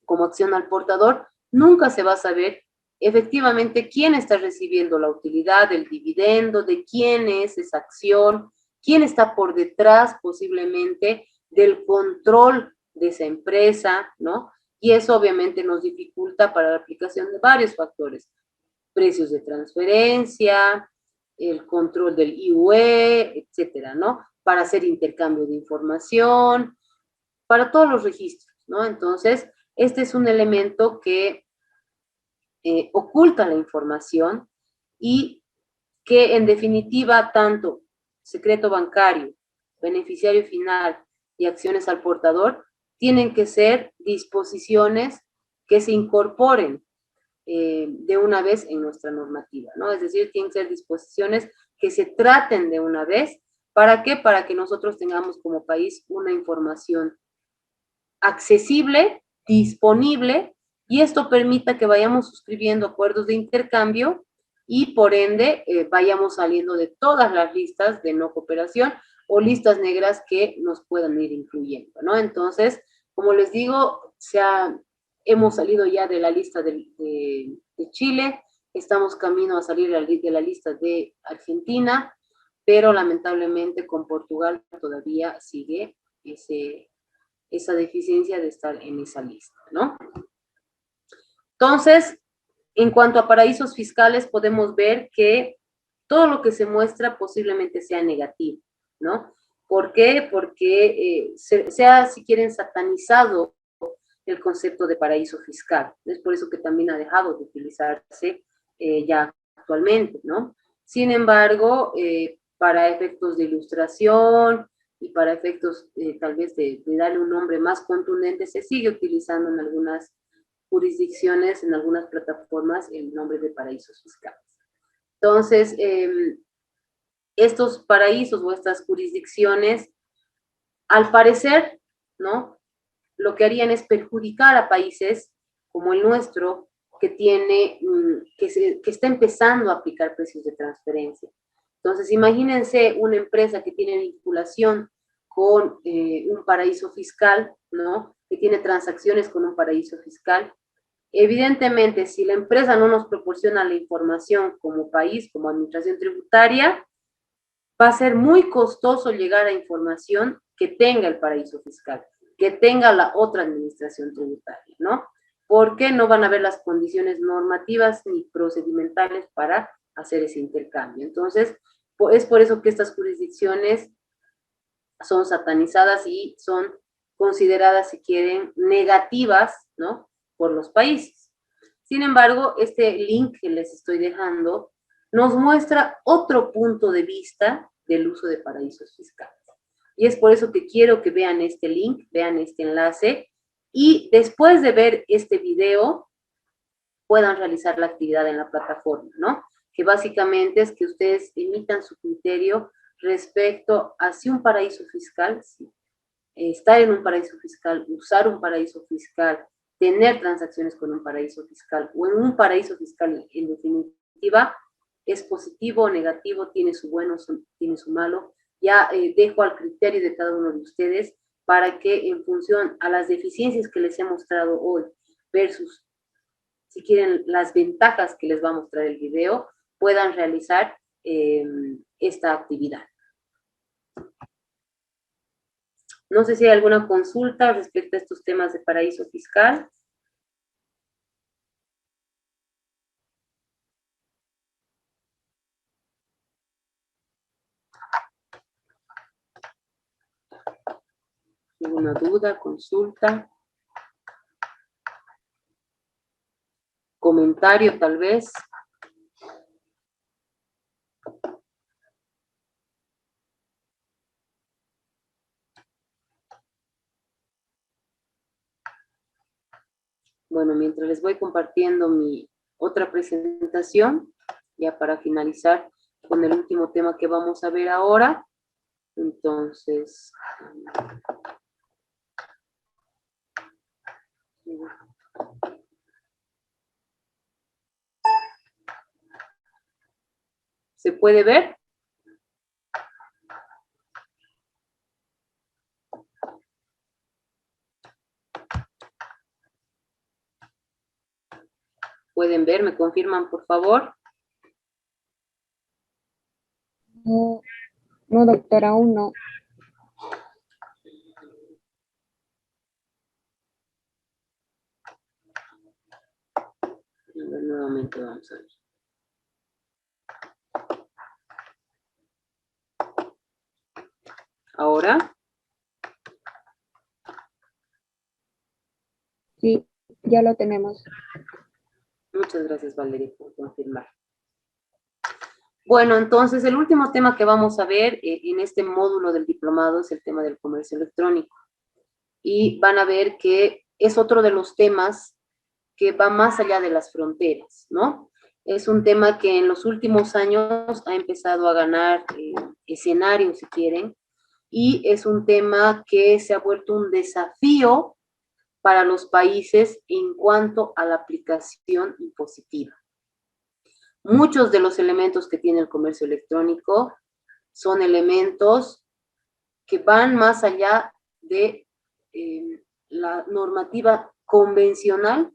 como acción al portador, nunca se va a saber efectivamente quién está recibiendo la utilidad, el dividendo, de quién es esa acción, quién está por detrás posiblemente del control de esa empresa, ¿no? Y eso obviamente nos dificulta para la aplicación de varios factores, precios de transferencia, el control del IUE, etcétera, ¿no? Para hacer intercambio de información, para todos los registros, ¿no? Entonces, este es un elemento que oculta la información y que en definitiva tanto secreto bancario, beneficiario final y acciones al portador tienen que ser disposiciones que se incorporen de una vez en nuestra normativa, ¿no? Es decir, tienen que ser disposiciones que se traten de una vez. ¿Para qué? Para que nosotros tengamos como país una información accesible, disponible, y esto permita que vayamos suscribiendo acuerdos de intercambio y por ende vayamos saliendo de todas las listas de no cooperación o listas negras que nos puedan ir incluyendo, ¿no? Entonces, como les digo, hemos salido ya de la lista de Chile, estamos camino a salir de la lista de Argentina, pero lamentablemente con Portugal todavía sigue esa deficiencia de estar en esa lista, ¿no? Entonces, en cuanto a paraísos fiscales, podemos ver que todo lo que se muestra posiblemente sea negativo, ¿no? ¿Por qué? Porque sea, si quieren, satanizado el concepto de paraíso fiscal. Es por eso que también ha dejado de utilizarse ya actualmente, ¿no? Sin embargo, para efectos de ilustración y para efectos tal vez de darle un nombre más contundente, se sigue utilizando en algunas jurisdicciones, en algunas plataformas, el nombre de paraísos fiscales. Entonces, estos paraísos o estas jurisdicciones, al parecer, ¿no?, lo que harían es perjudicar a países como el nuestro, que tiene, que está empezando a aplicar precios de transferencia. Entonces, imagínense una empresa que tiene vinculación con un paraíso fiscal, ¿no?, que tiene transacciones con un paraíso fiscal. Evidentemente, si la empresa no nos proporciona la información como país, como administración tributaria, va a ser muy costoso llegar a información que tenga el paraíso fiscal, que tenga la otra administración tributaria, ¿no? Porque no van a haber las condiciones normativas ni procedimentales para hacer ese intercambio. Entonces, es por eso que estas jurisdicciones son satanizadas y son consideradas, si quieren, negativas, ¿no?, por los países. Sin embargo, este link que les estoy dejando nos muestra otro punto de vista del uso de paraísos fiscales. Y es por eso que quiero que vean este link, vean este enlace, y después de ver este video, puedan realizar la actividad en la plataforma, ¿no? Que básicamente es que ustedes emitan su criterio respecto a si un paraíso fiscal, si estar en un paraíso fiscal, usar un paraíso fiscal, tener transacciones con un paraíso fiscal o en un paraíso fiscal en definitiva, es positivo o negativo, tiene su bueno, tiene su malo. Ya dejo al criterio de cada uno de ustedes para que en función a las deficiencias que les he mostrado hoy versus, si quieren, las ventajas que les va a mostrar el video, puedan realizar esta actividad. No sé si hay alguna consulta respecto a estos temas de paraíso fiscal. ¿Alguna duda, consulta? ¿Comentario tal vez? Bueno, mientras les voy compartiendo mi otra presentación, ya para finalizar con el último tema que vamos a ver ahora. Entonces, ¿se puede ver? ¿Pueden ver? ¿Me confirman, por favor? No, no, doctora, aún no. A ver, nuevamente vamos a ver. ¿Ahora? Sí, ya lo tenemos. Muchas gracias, Valeria, por confirmar. Bueno, entonces el último tema que vamos a ver en este módulo del diplomado es el tema del comercio electrónico. Y van a ver que es otro de los temas que va más allá de las fronteras, ¿no? Es un tema que en los últimos años ha empezado a ganar escenario, si quieren, y es un tema que se ha vuelto un desafío para los países en cuanto a la aplicación impositiva. Muchos de los elementos que tiene el comercio electrónico son elementos que van más allá de la normativa convencional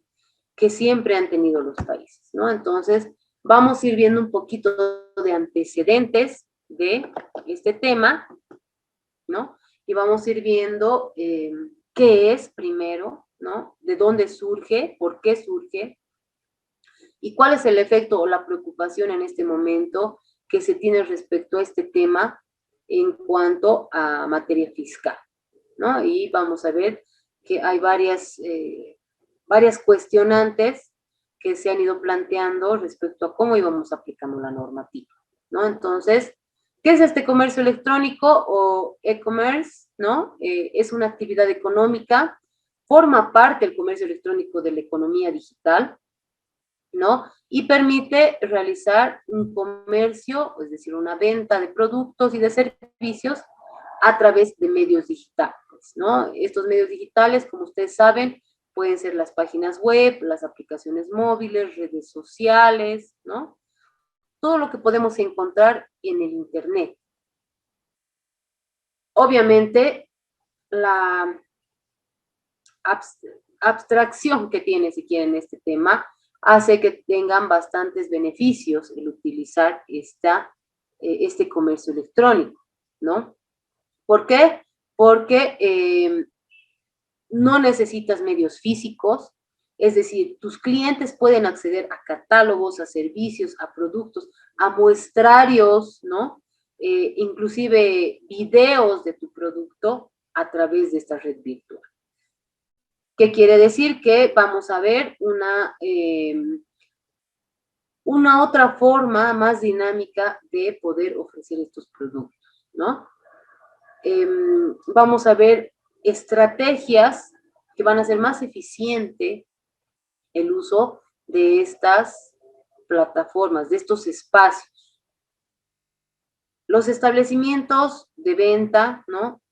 que siempre han tenido los países, ¿no? Entonces, vamos a ir viendo un poquito de antecedentes de este tema, ¿no? y vamos a ir viendo qué es primero, ¿no? De dónde surge, por qué surge, y cuál es el efecto o la preocupación en este momento que se tiene respecto a este tema en cuanto a materia fiscal, ¿no? Y vamos a ver que hay varias cuestionantes que se han ido planteando respecto a cómo íbamos aplicando la normativa, ¿no? Entonces, ¿qué es este comercio electrónico o e-commerce, ¿no? Es una actividad económica, forma parte del comercio electrónico de la economía digital, ¿no? Y permite realizar un comercio, es decir, una venta de productos y de servicios a través de medios digitales, ¿no? Estos medios digitales, como ustedes saben, pueden ser las páginas web, las aplicaciones móviles, redes sociales, ¿no? Todo lo que podemos encontrar en el Internet. Obviamente, la abstracción que tiene, si quieren, este tema, hace que tengan bastantes beneficios el utilizar este comercio electrónico, ¿no? ¿Por qué? Porque no necesitas medios físicos, es decir, tus clientes pueden acceder a catálogos, a servicios, a productos, a muestrarios, ¿no? Inclusive videos de tu producto a través de esta red virtual. ¿Qué quiere decir? Que vamos a ver una otra forma más dinámica de poder ofrecer estos productos, ¿no? Vamos a ver estrategias que van a hacer más eficiente el uso de estas plataformas, de estos espacios. Los establecimientos de venta, ¿no?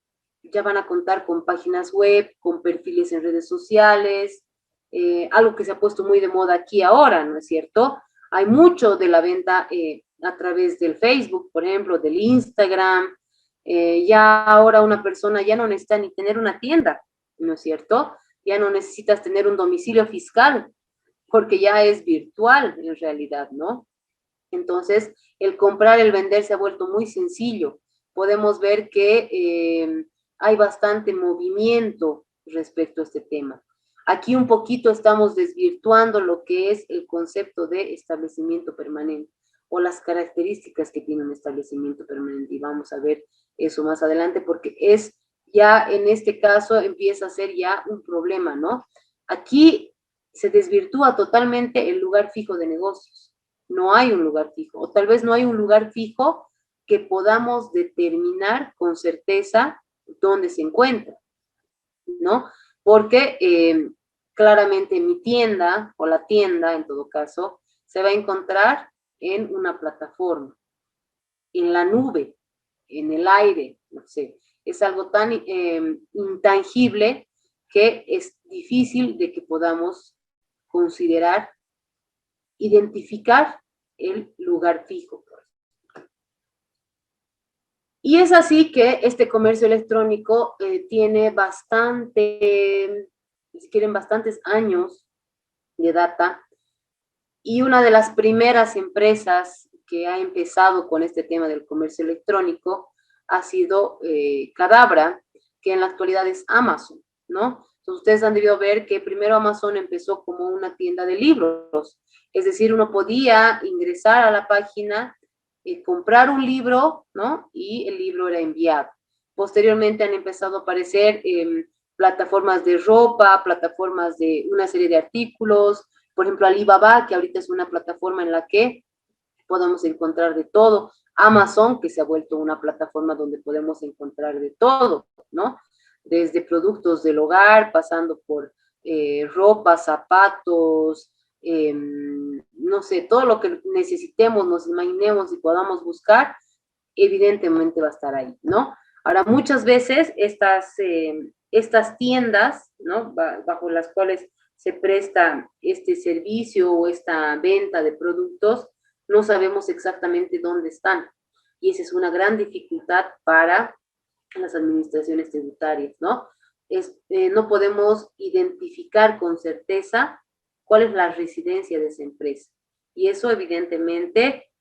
Ya van a contar con páginas web, con perfiles en redes sociales, algo que se ha puesto muy de moda aquí ahora, ¿no es cierto? Hay mucho de la venta a través del Facebook, por ejemplo, del Instagram. Ya ahora una persona ya no necesita ni tener una tienda, ¿no es cierto? Ya no necesitas tener un domicilio fiscal, porque ya es virtual en realidad, ¿no? Entonces, el comprar, el vender se ha vuelto muy sencillo. Podemos ver que hay bastante movimiento respecto a este tema. Aquí un poquito estamos desvirtuando lo que es el concepto de establecimiento permanente o las características que tiene un establecimiento permanente, y vamos a ver eso más adelante, porque es ya en este caso empieza a ser ya un problema, ¿no? Aquí se desvirtúa totalmente el lugar fijo de negocios. No hay un lugar fijo, o tal vez no hay un lugar fijo que podamos determinar con certeza dónde se encuentra, ¿no? Porque claramente mi tienda, o la tienda en todo caso, se va a encontrar en una plataforma, en la nube, en el aire, no sé. Es algo tan intangible que es difícil de que podamos considerar, identificar el lugar fijo. Y es así que este comercio electrónico tiene si quieren, bastantes años de data, y una de las primeras empresas que ha empezado con este tema del comercio electrónico ha sido Cadabra, que en la actualidad es Amazon, ¿no? Entonces ustedes han debido ver que primero Amazon empezó como una tienda de libros, es decir, uno podía ingresar a la página, comprar un libro, ¿no? Y el libro era enviado. Posteriormente han empezado a aparecer plataformas de ropa, plataformas de una serie de artículos, por ejemplo, Alibaba, que ahorita es una plataforma en la que podemos encontrar de todo. Amazon, que se ha vuelto una plataforma donde podemos encontrar de todo, ¿no? Desde productos del hogar, pasando por ropa, zapatos, no sé, todo lo que necesitemos, nos imaginemos y podamos buscar, evidentemente va a estar ahí, ¿no? Ahora, muchas veces estas tiendas, ¿no? Bajo las cuales se presta este servicio o esta venta de productos, no sabemos exactamente dónde están. Y esa es una gran dificultad para las administraciones tributarias, ¿no? No podemos identificar con certeza cuál es la residencia de esa empresa. Y eso evidentemente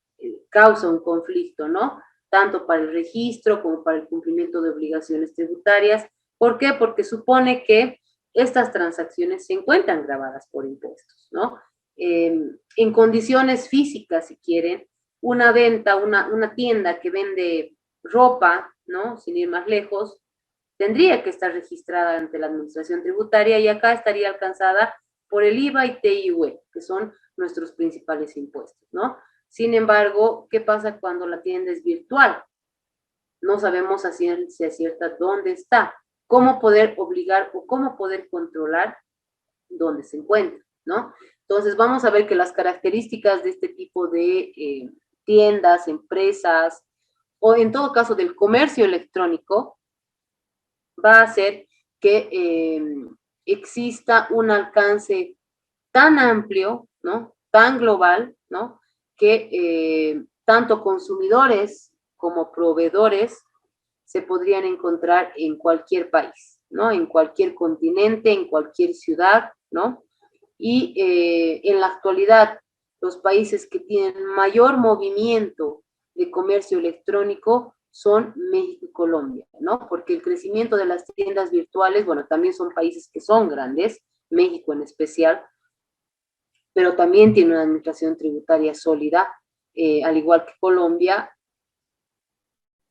causa un conflicto, ¿no? tanto para el registro como para el cumplimiento de obligaciones tributarias. ¿Por qué? Porque supone que estas transacciones se encuentran gravadas por impuestos, ¿no? En condiciones físicas, si quieren, una venta, una tienda que vende ropa, ¿no? Sin ir más lejos, tendría que estar registrada ante la administración tributaria y acá estaría alcanzada por el IVA y TIUE, que son nuestros principales impuestos, ¿no? Sin embargo, ¿qué pasa cuando la tienda es virtual? No sabemos a ciencia cierta dónde está, cómo poder obligar o cómo poder controlar dónde se encuentra, ¿no? Entonces vamos a ver que las características de este tipo de tiendas, empresas, o en todo caso del comercio electrónico, va a hacer que exista un alcance tan amplio, ¿no? Tan global, ¿no? Que tanto consumidores como proveedores se podrían encontrar en cualquier país, ¿no? En cualquier continente, en cualquier ciudad, ¿no? Y en la actualidad, los países que tienen mayor movimiento de comercio electrónico son México y Colombia, ¿no? Porque el crecimiento de las tiendas virtuales, bueno, también son países que son grandes, México en especial, pero también tiene una administración tributaria sólida, al igual que Colombia.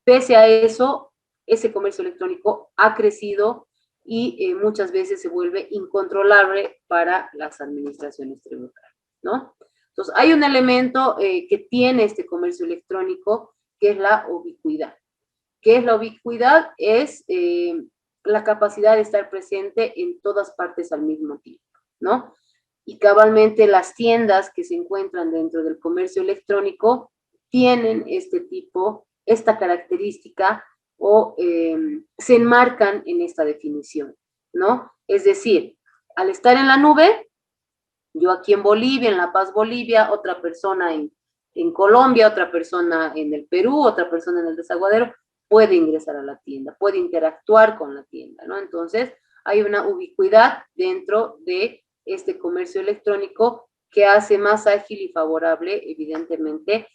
Pese a eso, ese comercio electrónico ha crecido y muchas veces se vuelve incontrolable para las administraciones tributarias, ¿no? Entonces, hay un elemento que tiene este comercio electrónico, que es la ubicuidad. ¿Qué es la ubicuidad? Es la capacidad de estar presente en todas partes al mismo tiempo, ¿no? Y cabalmente las tiendas que se encuentran dentro del comercio electrónico tienen esta característica o se enmarcan en esta definición, ¿no? Es decir, al estar en la nube, yo aquí en Bolivia, en La Paz, Bolivia, otra persona en Colombia, otra persona en el Perú, otra persona en el Desaguadero, puede ingresar a la tienda, puede interactuar con la tienda, ¿no? Entonces, hay una ubicuidad dentro de este comercio electrónico que hace más ágil y favorable, evidentemente,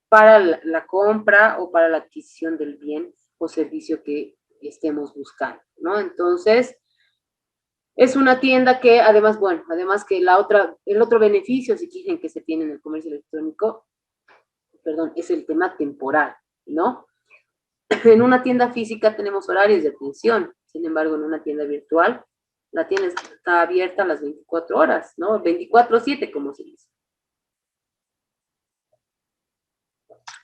para la compra o para la adquisición del bien o servicio que estemos buscando, ¿no? Entonces, es una tienda que además, bueno, además que el otro beneficio, si quieren, que se tiene en el comercio electrónico, perdón, es el tema temporal, ¿no? En una tienda física tenemos horarios de atención, sin embargo, en una tienda virtual, la tienda está abierta a las 24 horas, ¿no? 24/7, como se dice.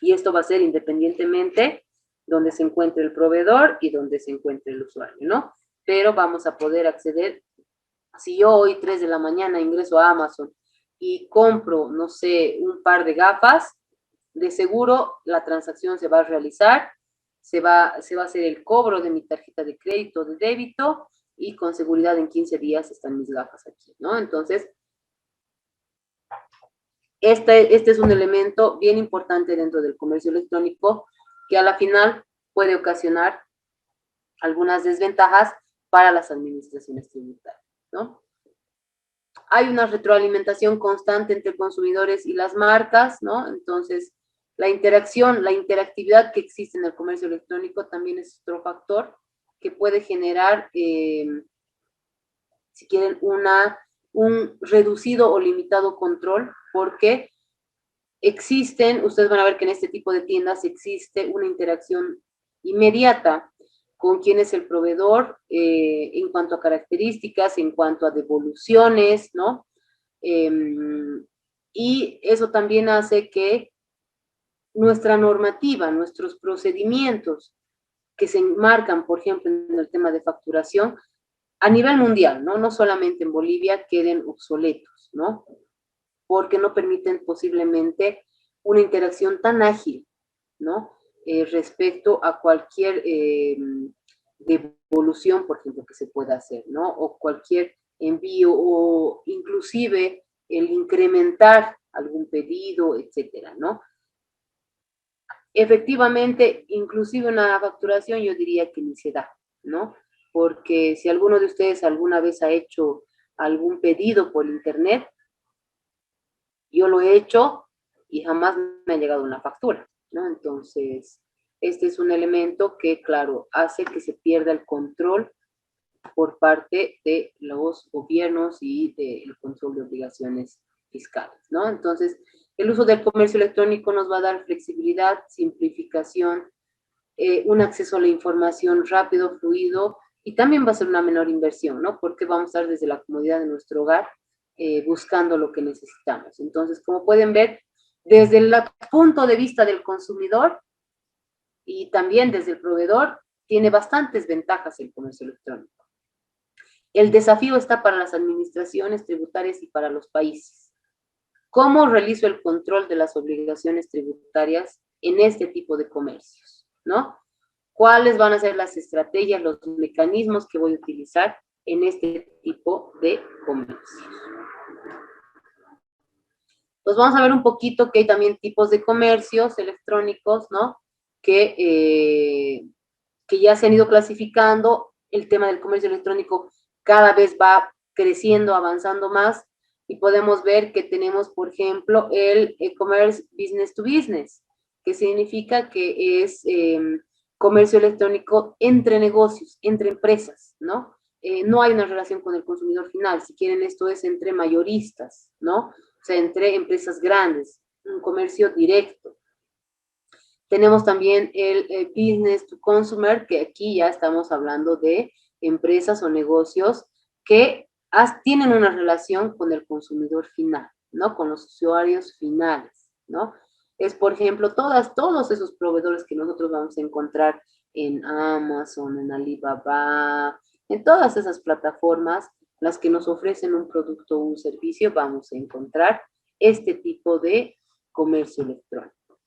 Y esto va a ser independientemente donde se encuentre el proveedor y donde se encuentre el usuario, ¿no? Pero vamos a poder acceder, si yo hoy 3 de la mañana ingreso a Amazon y compro, no sé, un par de gafas, de seguro la transacción se va a realizar, se va a hacer el cobro de mi tarjeta de crédito, de débito, y con seguridad en 15 días están mis gafas aquí, ¿no? Entonces, este es un elemento bien importante dentro del comercio electrónico que a la final puede ocasionar algunas desventajas para las administraciones tributarias, ¿no? Hay una retroalimentación constante entre consumidores y las marcas, ¿no? Entonces, la interacción, la interactividad que existe en el comercio electrónico también es otro factor que puede generar, si quieren, un reducido o limitado control, porque ustedes van a ver que en este tipo de tiendas existe una interacción inmediata con quién es el proveedor en cuanto a características, en cuanto a devoluciones, ¿no? Y eso también hace que nuestra normativa, nuestros procedimientos que se enmarcan, por ejemplo, en el tema de facturación, a nivel mundial, ¿no? No solamente en Bolivia, queden obsoletos, ¿no? Porque no permiten posiblemente una interacción tan ágil, ¿no? Respecto a cualquier devolución, por ejemplo, que se pueda hacer, ¿no? O cualquier envío, o inclusive el incrementar algún pedido, etcétera, ¿no? Efectivamente, inclusive una facturación yo diría que ni se da, ¿no? Porque si alguno de ustedes alguna vez ha hecho algún pedido por internet, yo lo he hecho y jamás me ha llegado una factura, ¿no? Entonces, este es un elemento que, claro, hace que se pierda el control por parte de los gobiernos y del control de obligaciones fiscales, ¿no? Entonces, el uso del comercio electrónico nos va a dar flexibilidad, simplificación, un acceso a la información rápido, fluido, y también va a ser una menor inversión, ¿no? Porque vamos a estar desde la comodidad de nuestro hogar buscando lo que necesitamos. Entonces, como pueden ver, desde el punto de vista del consumidor y también desde el proveedor, tiene bastantes ventajas el comercio electrónico. El desafío está para las administraciones tributarias y para los países. ¿Cómo realizo el control de las obligaciones tributarias en este tipo de comercios, ¿no? ¿Cuáles van a ser las estrategias, los mecanismos que voy a utilizar en este tipo de comercios? Pues vamos a ver un poquito que hay también tipos de comercios electrónicos, ¿no? Que ya se han ido clasificando. El tema del comercio electrónico cada vez va creciendo, avanzando más, y podemos ver que tenemos, por ejemplo, el e-commerce business to business, que significa que es comercio electrónico entre negocios, entre empresas, ¿no? No hay una relación con el consumidor final. Si quieren, esto es entre mayoristas, ¿no? O sea, entre empresas grandes, un comercio directo. Tenemos también el business to consumer, que aquí ya estamos hablando de empresas o negocios que tienen una relación con el consumidor final, ¿no? Con los usuarios finales, ¿no? Es, por ejemplo, todos esos proveedores que nosotros vamos a encontrar en Amazon, en Alibaba, en todas esas plataformas, las que nos ofrecen un producto o un servicio, vamos a encontrar este tipo de comercio electrónico.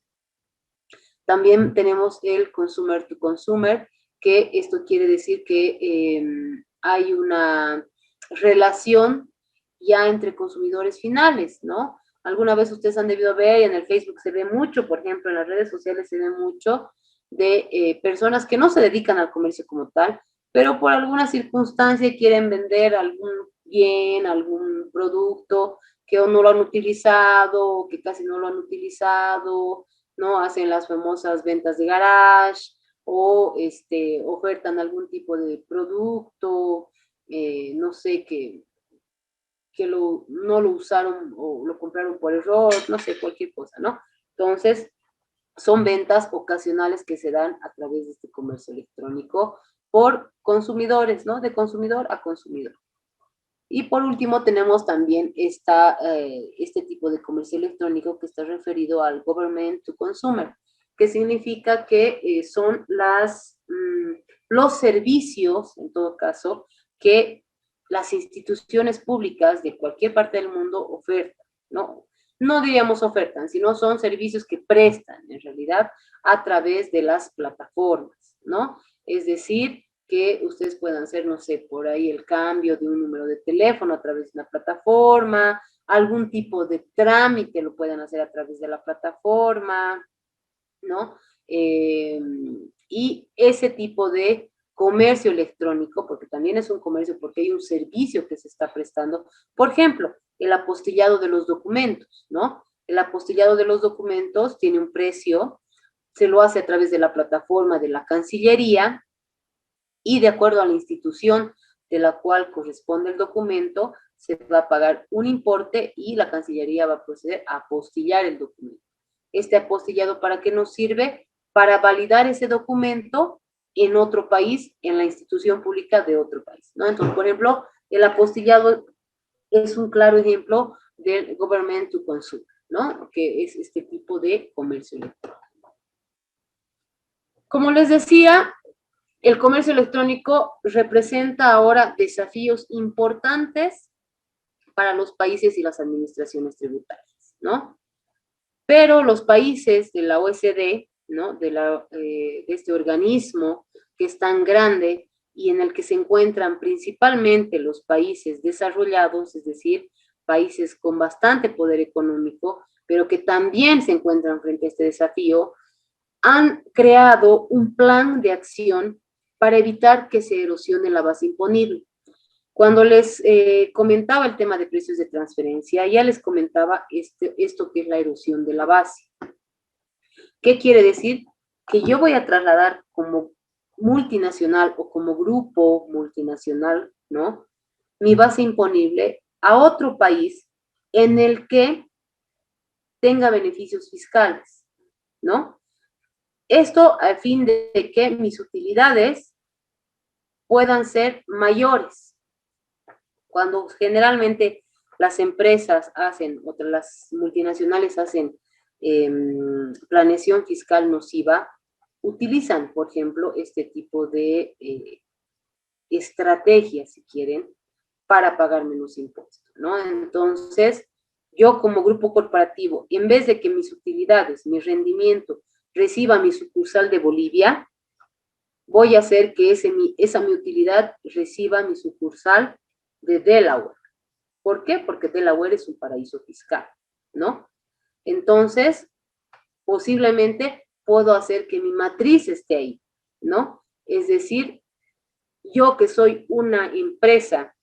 También tenemos el consumer to consumer, que esto quiere decir que hay una relación ya entre consumidores finales, ¿no? Alguna vez ustedes han debido ver, y en el Facebook se ve mucho, por ejemplo, en las redes sociales se ve mucho de personas que no se dedican al comercio como tal, pero por alguna circunstancia quieren vender algún bien, algún producto que o no lo han utilizado, o que casi no lo han utilizado, ¿no? Hacen las famosas ventas de garage, o ofertan algún tipo de producto, no sé, que no lo usaron o lo compraron por error, no sé, cualquier cosa, ¿no? Entonces, son ventas ocasionales que se dan a través de este comercio electrónico por consumidores, ¿no? De consumidor a consumidor. Y por último tenemos también este tipo de comercio electrónico que está referido al government to consumer, que significa que son los servicios, en todo caso, que las instituciones públicas de cualquier parte del mundo ofertan, ¿no? No diríamos ofertan, sino son servicios que prestan, en realidad, a través de las plataformas, ¿no? Es decir, que ustedes puedan hacer, no sé, por ahí el cambio de un número de teléfono a través de una plataforma, algún tipo de trámite lo puedan hacer a través de la plataforma, ¿no? Y ese tipo de comercio electrónico, porque también es un comercio, porque hay un servicio que se está prestando. Por ejemplo, el apostillado de los documentos, ¿no? El apostillado de los documentos tiene un precio, se lo hace a través de la plataforma de la Cancillería, y de acuerdo a la institución de la cual corresponde el documento, se va a pagar un importe y la Cancillería va a proceder a apostillar el documento. Este apostillado, ¿para qué nos sirve? Para validar ese documento en otro país, en la institución pública de otro país, ¿no? Entonces, por ejemplo, el apostillado es un claro ejemplo del government to consumer, ¿no? Que es este tipo de comercio electrónico. Como les decía, el comercio electrónico representa ahora desafíos importantes para los países y las administraciones tributarias, ¿no? Pero los países de la OECD, ¿no? De este organismo que es tan grande y en el que se encuentran principalmente los países desarrollados, es decir, países con bastante poder económico, pero que también se encuentran frente a este desafío, han creado un plan de acción para evitar que se erosione la base imponible. Cuando les comentaba el tema de precios de transferencia, ya les comentaba esto que es la erosión de la base. ¿Qué quiere decir? Que yo voy a trasladar como multinacional o como grupo multinacional, ¿no? Mi base imponible a otro país en el que tenga beneficios fiscales, ¿no? Esto a fin de que mis utilidades puedan ser mayores. Cuando generalmente las empresas hacen, o las multinacionales hacen planeación fiscal nociva, utilizan, por ejemplo, este tipo de estrategias, si quieren, para pagar menos impuestos, ¿no? Entonces, yo como grupo corporativo, en vez de que mis utilidades, mi rendimiento, reciba mi sucursal de Bolivia, voy a hacer que esa mi utilidad reciba mi sucursal de Delaware. ¿Por qué? Porque Delaware es un paraíso fiscal, ¿no? Entonces, posiblemente puedo hacer que mi matriz esté ahí, ¿no? Es decir, yo que soy una empresa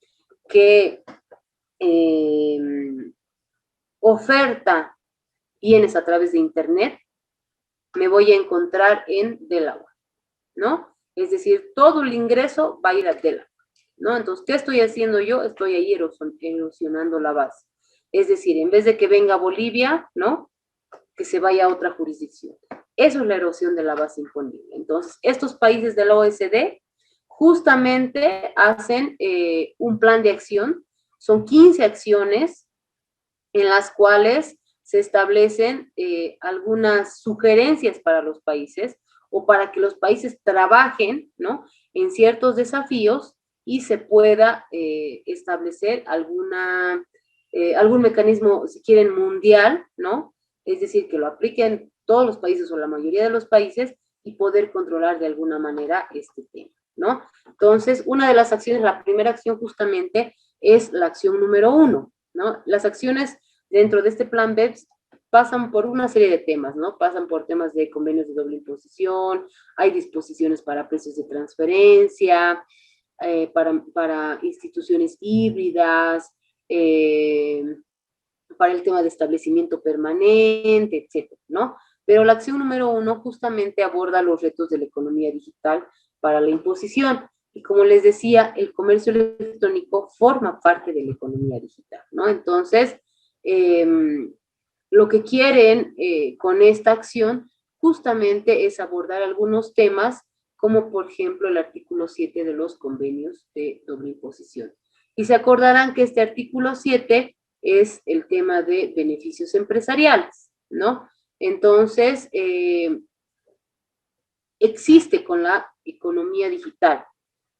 que oferta bienes a través de Internet, me voy a encontrar en Delaware, ¿no? Es decir, todo el ingreso va a ir a Delaware, ¿no? Entonces, ¿qué estoy haciendo yo? Estoy ahí erosionando la base. Es decir, en vez de que venga a Bolivia, ¿no? Que se vaya a otra jurisdicción. Eso es la erosión de la base imponible. Entonces, estos países de la OECD justamente hacen un plan de acción. Son 15 acciones en las cuales se establecen algunas sugerencias para los países o para que los países trabajen, ¿no? En ciertos desafíos y se pueda establecer algún mecanismo, si quieren, mundial, ¿no? Es decir, que lo apliquen todos los países o la mayoría de los países y poder controlar de alguna manera este tema, ¿no? Entonces, una de las acciones, la primera acción justamente es la acción número 1, ¿no? Las acciones dentro de este plan BEPS pasan por una serie de temas, ¿no? Pasan por temas de convenios de doble imposición, hay disposiciones para precios de transferencia, para instituciones híbridas, para el tema de establecimiento permanente, etcétera, ¿no? Pero la acción número 1 justamente aborda los retos de la economía digital para la imposición. Y como les decía, el comercio electrónico forma parte de la economía digital, ¿no? Entonces, lo que quieren con esta acción justamente es abordar algunos temas, como por ejemplo el artículo 7 de los convenios de doble imposición. Y se acordarán que este artículo 7 es el tema de beneficios empresariales, ¿no? Entonces, existe con la economía digital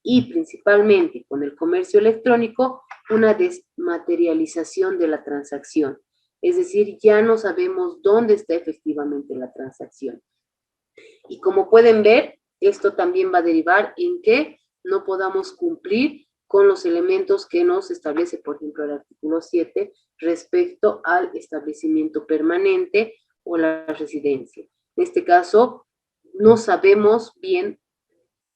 y principalmente con el comercio electrónico una desmaterialización de la transacción. Es decir, ya no sabemos dónde está efectivamente la transacción. Y como pueden ver, esto también va a derivar en que no podamos cumplir con los elementos que nos establece, por ejemplo, el artículo 7, respecto al establecimiento permanente o la residencia. En este caso, no sabemos bien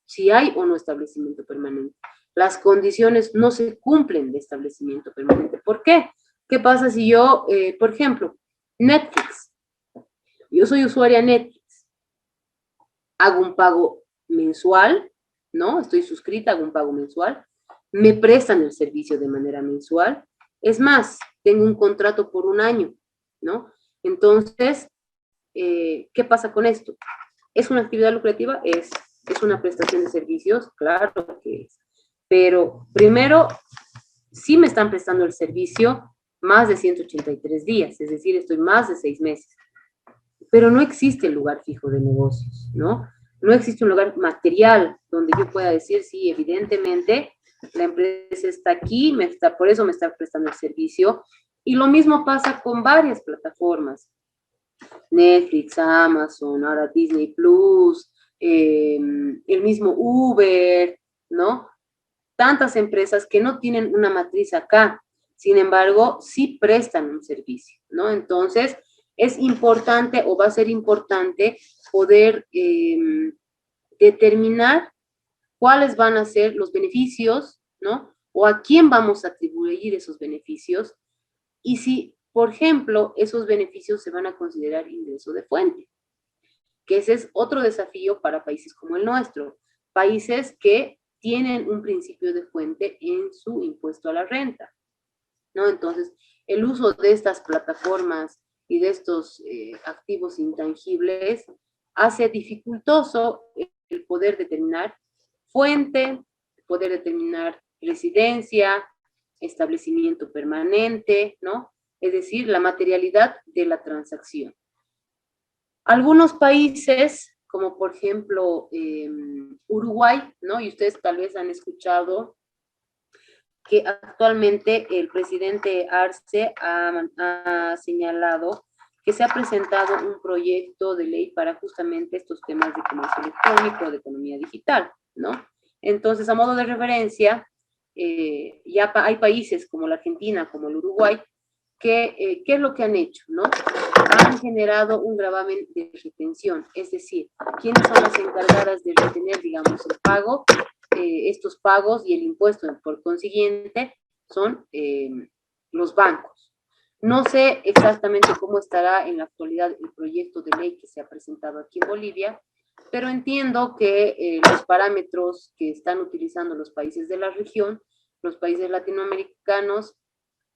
si hay o no establecimiento permanente. Las condiciones no se cumplen de establecimiento permanente. ¿Por qué? ¿Qué pasa si yo, por ejemplo, Netflix, yo soy usuaria Netflix, hago un pago mensual, ¿no? Estoy suscrita, hago un pago mensual, me prestan el servicio de manera mensual, es más, tengo un contrato por un año, ¿no? Entonces, ¿qué pasa con esto? ¿Es una actividad lucrativa? ¿Es una prestación de servicios? Claro que es. Pero primero, sí me están prestando el servicio más de 183 días, es decir, estoy más de 6 meses. Pero no existe el lugar fijo de negocios, ¿no? No existe un lugar material donde yo pueda decir, sí, evidentemente, la empresa está aquí, por eso me está prestando el servicio. Y lo mismo pasa con varias plataformas. Netflix, Amazon, ahora Disney Plus, el mismo Uber, ¿no? Tantas empresas que no tienen una matriz acá, sin embargo, sí prestan un servicio, ¿no? Entonces, es importante o va a ser importante poder determinar cuáles van a ser los beneficios, ¿no? o a quién vamos a atribuir esos beneficios, y si, por ejemplo, esos beneficios se van a considerar ingreso de fuente, que ese es otro desafío para países como el nuestro, países que tienen un principio de fuente en su impuesto a la renta, ¿no? Entonces, el uso de estas plataformas y de estos activos intangibles hace dificultoso el poder determinar fuente, poder determinar residencia, establecimiento permanente, ¿no? Es decir, la materialidad de la transacción. Algunos países, como por ejemplo Uruguay, ¿no? Y ustedes tal vez han escuchado que actualmente el presidente Arce ha señalado que se ha presentado un proyecto de ley para justamente estos temas de comercio electrónico, de economía digital, ¿no? Entonces, a modo de referencia, ya hay países como la Argentina, como el Uruguay, que, ¿qué es lo que han hecho, no? Han generado un gravamen de retención, es decir, ¿quiénes son las encargadas de retener, digamos, el pago? Estos pagos y el impuesto, por consiguiente, son los bancos. No sé exactamente cómo estará en la actualidad el proyecto de ley que se ha presentado aquí en Bolivia, pero entiendo que los parámetros que están utilizando los países de la región, los países latinoamericanos,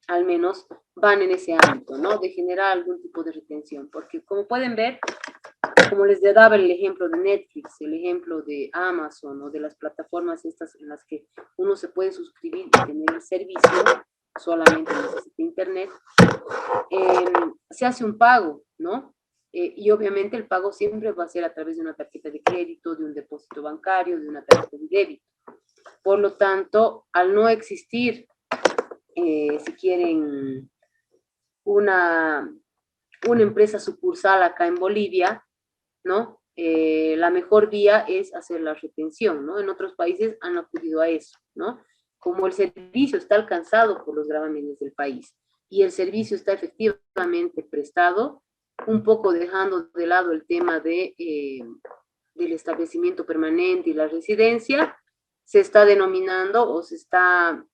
al menos van en ese ámbito, ¿no? De generar algún tipo de retención, porque como pueden ver, como les daba el ejemplo de Netflix, el ejemplo de Amazon o de las plataformas estas en las que uno se puede suscribir y tener el servicio, solamente necesita internet, se hace un pago, ¿no? Y obviamente el pago siempre va a ser a través de una tarjeta de crédito, de un depósito bancario, de una tarjeta de débito. Por lo tanto, al no existir, si quieren, una empresa sucursal acá en Bolivia, ¿no? La mejor vía es hacer la retención, ¿no? En otros países han acudido a eso, ¿no? Como el servicio está alcanzado por los gravámenes del país y el servicio está efectivamente prestado, un poco dejando de lado el tema del establecimiento permanente y la residencia, se está denominando o se está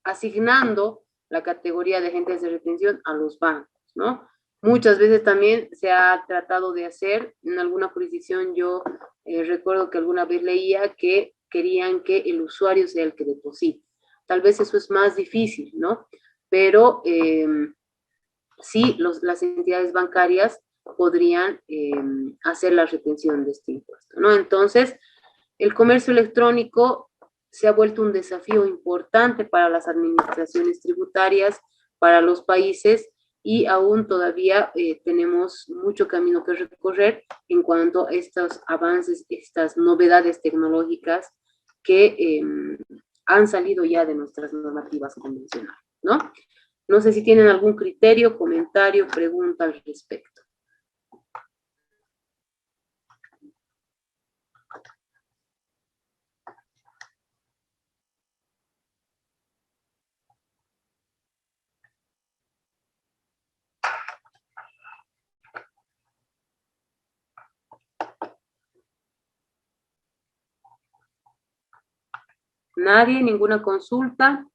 asignando la categoría de agentes de retención a los bancos, ¿no? Muchas veces también se ha tratado de hacer, en alguna jurisdicción yo recuerdo que alguna vez leía que querían que el usuario sea el que deposite. Tal vez eso es más difícil, ¿no? Pero sí, las entidades bancarias podrían hacer la retención de este impuesto, ¿no? Entonces, el comercio electrónico se ha vuelto un desafío importante para las administraciones tributarias, para los países, y aún todavía tenemos mucho camino que recorrer en cuanto a estos avances, estas novedades tecnológicas que han salido ya de nuestras normativas convencionales, ¿no? No sé si tienen algún criterio, comentario, pregunta al respecto. Nadie, ninguna consulta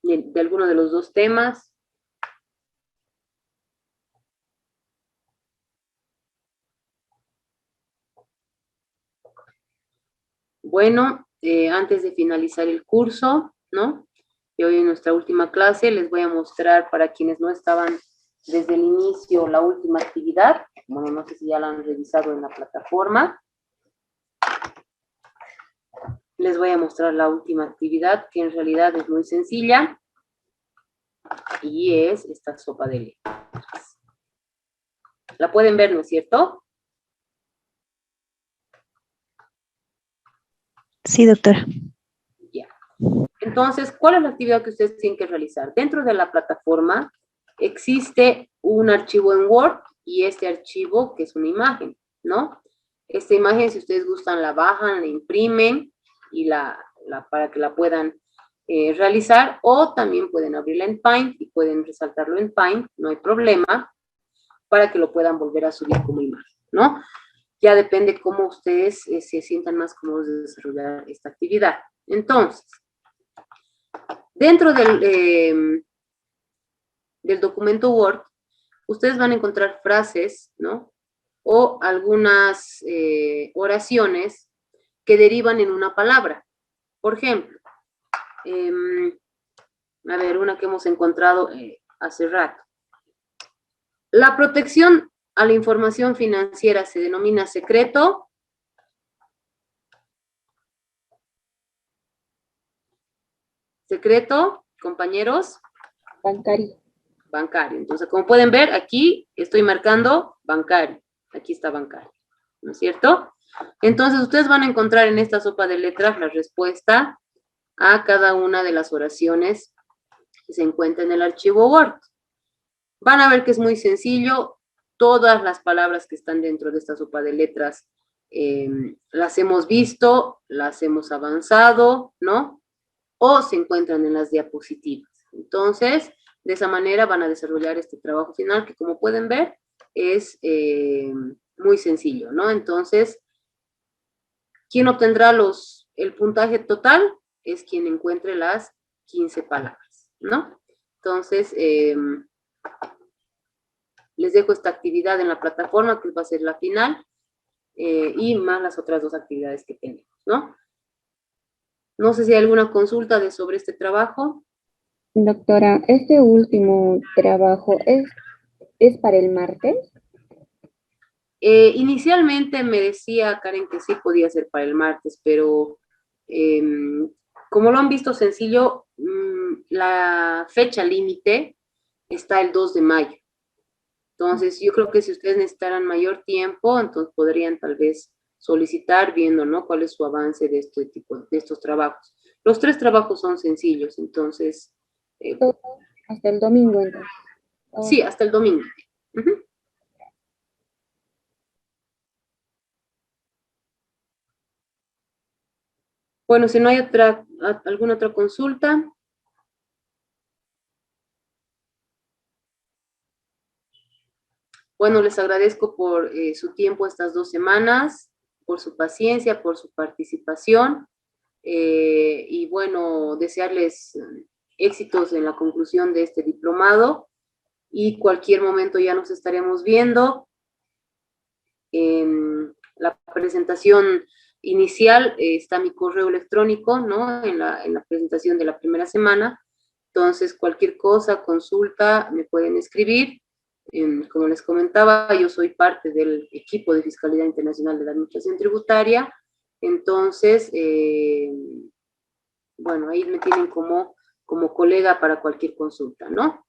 de alguno de los dos temas. Bueno, antes de finalizar el curso, ¿no? Y hoy en nuestra última clase les voy a mostrar para quienes no estaban desde el inicio la última actividad. Bueno, no sé si ya la han revisado en la plataforma. Les voy a mostrar la última actividad, que en realidad es muy sencilla. Y es esta sopa de letras. La pueden ver, ¿no es cierto? Sí, doctora. Ya. Entonces, ¿cuál es la actividad que ustedes tienen que realizar? Dentro de la plataforma existe un archivo en Word y este archivo que es una imagen, ¿no? Esta imagen, si ustedes gustan, la bajan, la imprimen y para que la puedan realizar, o también pueden abrirla en Paint y pueden resaltarlo en Paint, no hay problema, para que lo puedan volver a subir como imagen, ¿no? Ya depende cómo ustedes se sientan más cómodos de desarrollar esta actividad. Entonces, dentro del documento Word, ustedes van a encontrar frases, ¿no? O algunas oraciones que derivan en una palabra. Por ejemplo, a ver, una que hemos encontrado hace rato. La protección a la información financiera se denomina secreto. Secreto, compañeros. Bancario. Bancario. Entonces, como pueden ver, aquí estoy marcando bancario. Aquí está bancario, ¿no es cierto? Entonces, ustedes van a encontrar en esta sopa de letras la respuesta a cada una de las oraciones que se encuentra en el archivo Word. Van a ver que es muy sencillo. Todas las palabras que están dentro de esta sopa de letras las hemos visto, las hemos avanzado, ¿no? O se encuentran en las diapositivas. Entonces, de esa manera van a desarrollar este trabajo final que, como pueden ver, es muy sencillo, ¿no? Entonces, ¿quién obtendrá el puntaje total? Es quien encuentre las 15 palabras, ¿no? Entonces, les dejo esta actividad en la plataforma, que va a ser la final, y más las otras dos actividades que tenemos, ¿no? No sé si hay alguna consulta sobre este trabajo. Doctora, este último trabajo es para el martes. Inicialmente me decía Karen que sí podía ser para el martes, pero como lo han visto sencillo, la fecha límite está el 2 de mayo. Entonces, yo creo que si ustedes necesitaran mayor tiempo, entonces podrían tal vez solicitar viendo, ¿no? Cuál es su avance de este tipo, de estos trabajos. Los 3 trabajos son sencillos, entonces... Todo hasta el domingo, entonces. sí, hasta el domingo. Uh-huh. Bueno, si no hay alguna otra consulta. Bueno, les agradezco por su tiempo estas 2 semanas, por su paciencia, por su participación, y bueno, desearles éxitos en la conclusión de este diplomado, y cualquier momento ya nos estaremos viendo. En la presentación inicial está mi correo electrónico, ¿no? En la presentación de la primera semana. Entonces, cualquier cosa, consulta, me pueden escribir. Como les comentaba, yo soy parte del equipo de Fiscalidad Internacional de la Administración Tributaria. Entonces, bueno, ahí me tienen como colega para cualquier consulta, ¿no?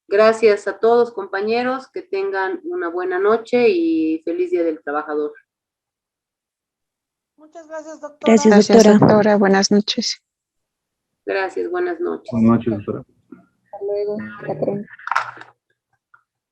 Gracias a todos, compañeros, que tengan una buena noche y feliz Día del Trabajador. Muchas gracias, doctora. Gracias, doctora. Buenas noches. Gracias, buenas noches. Buenas noches, doctora. Hasta luego. Hasta pronto.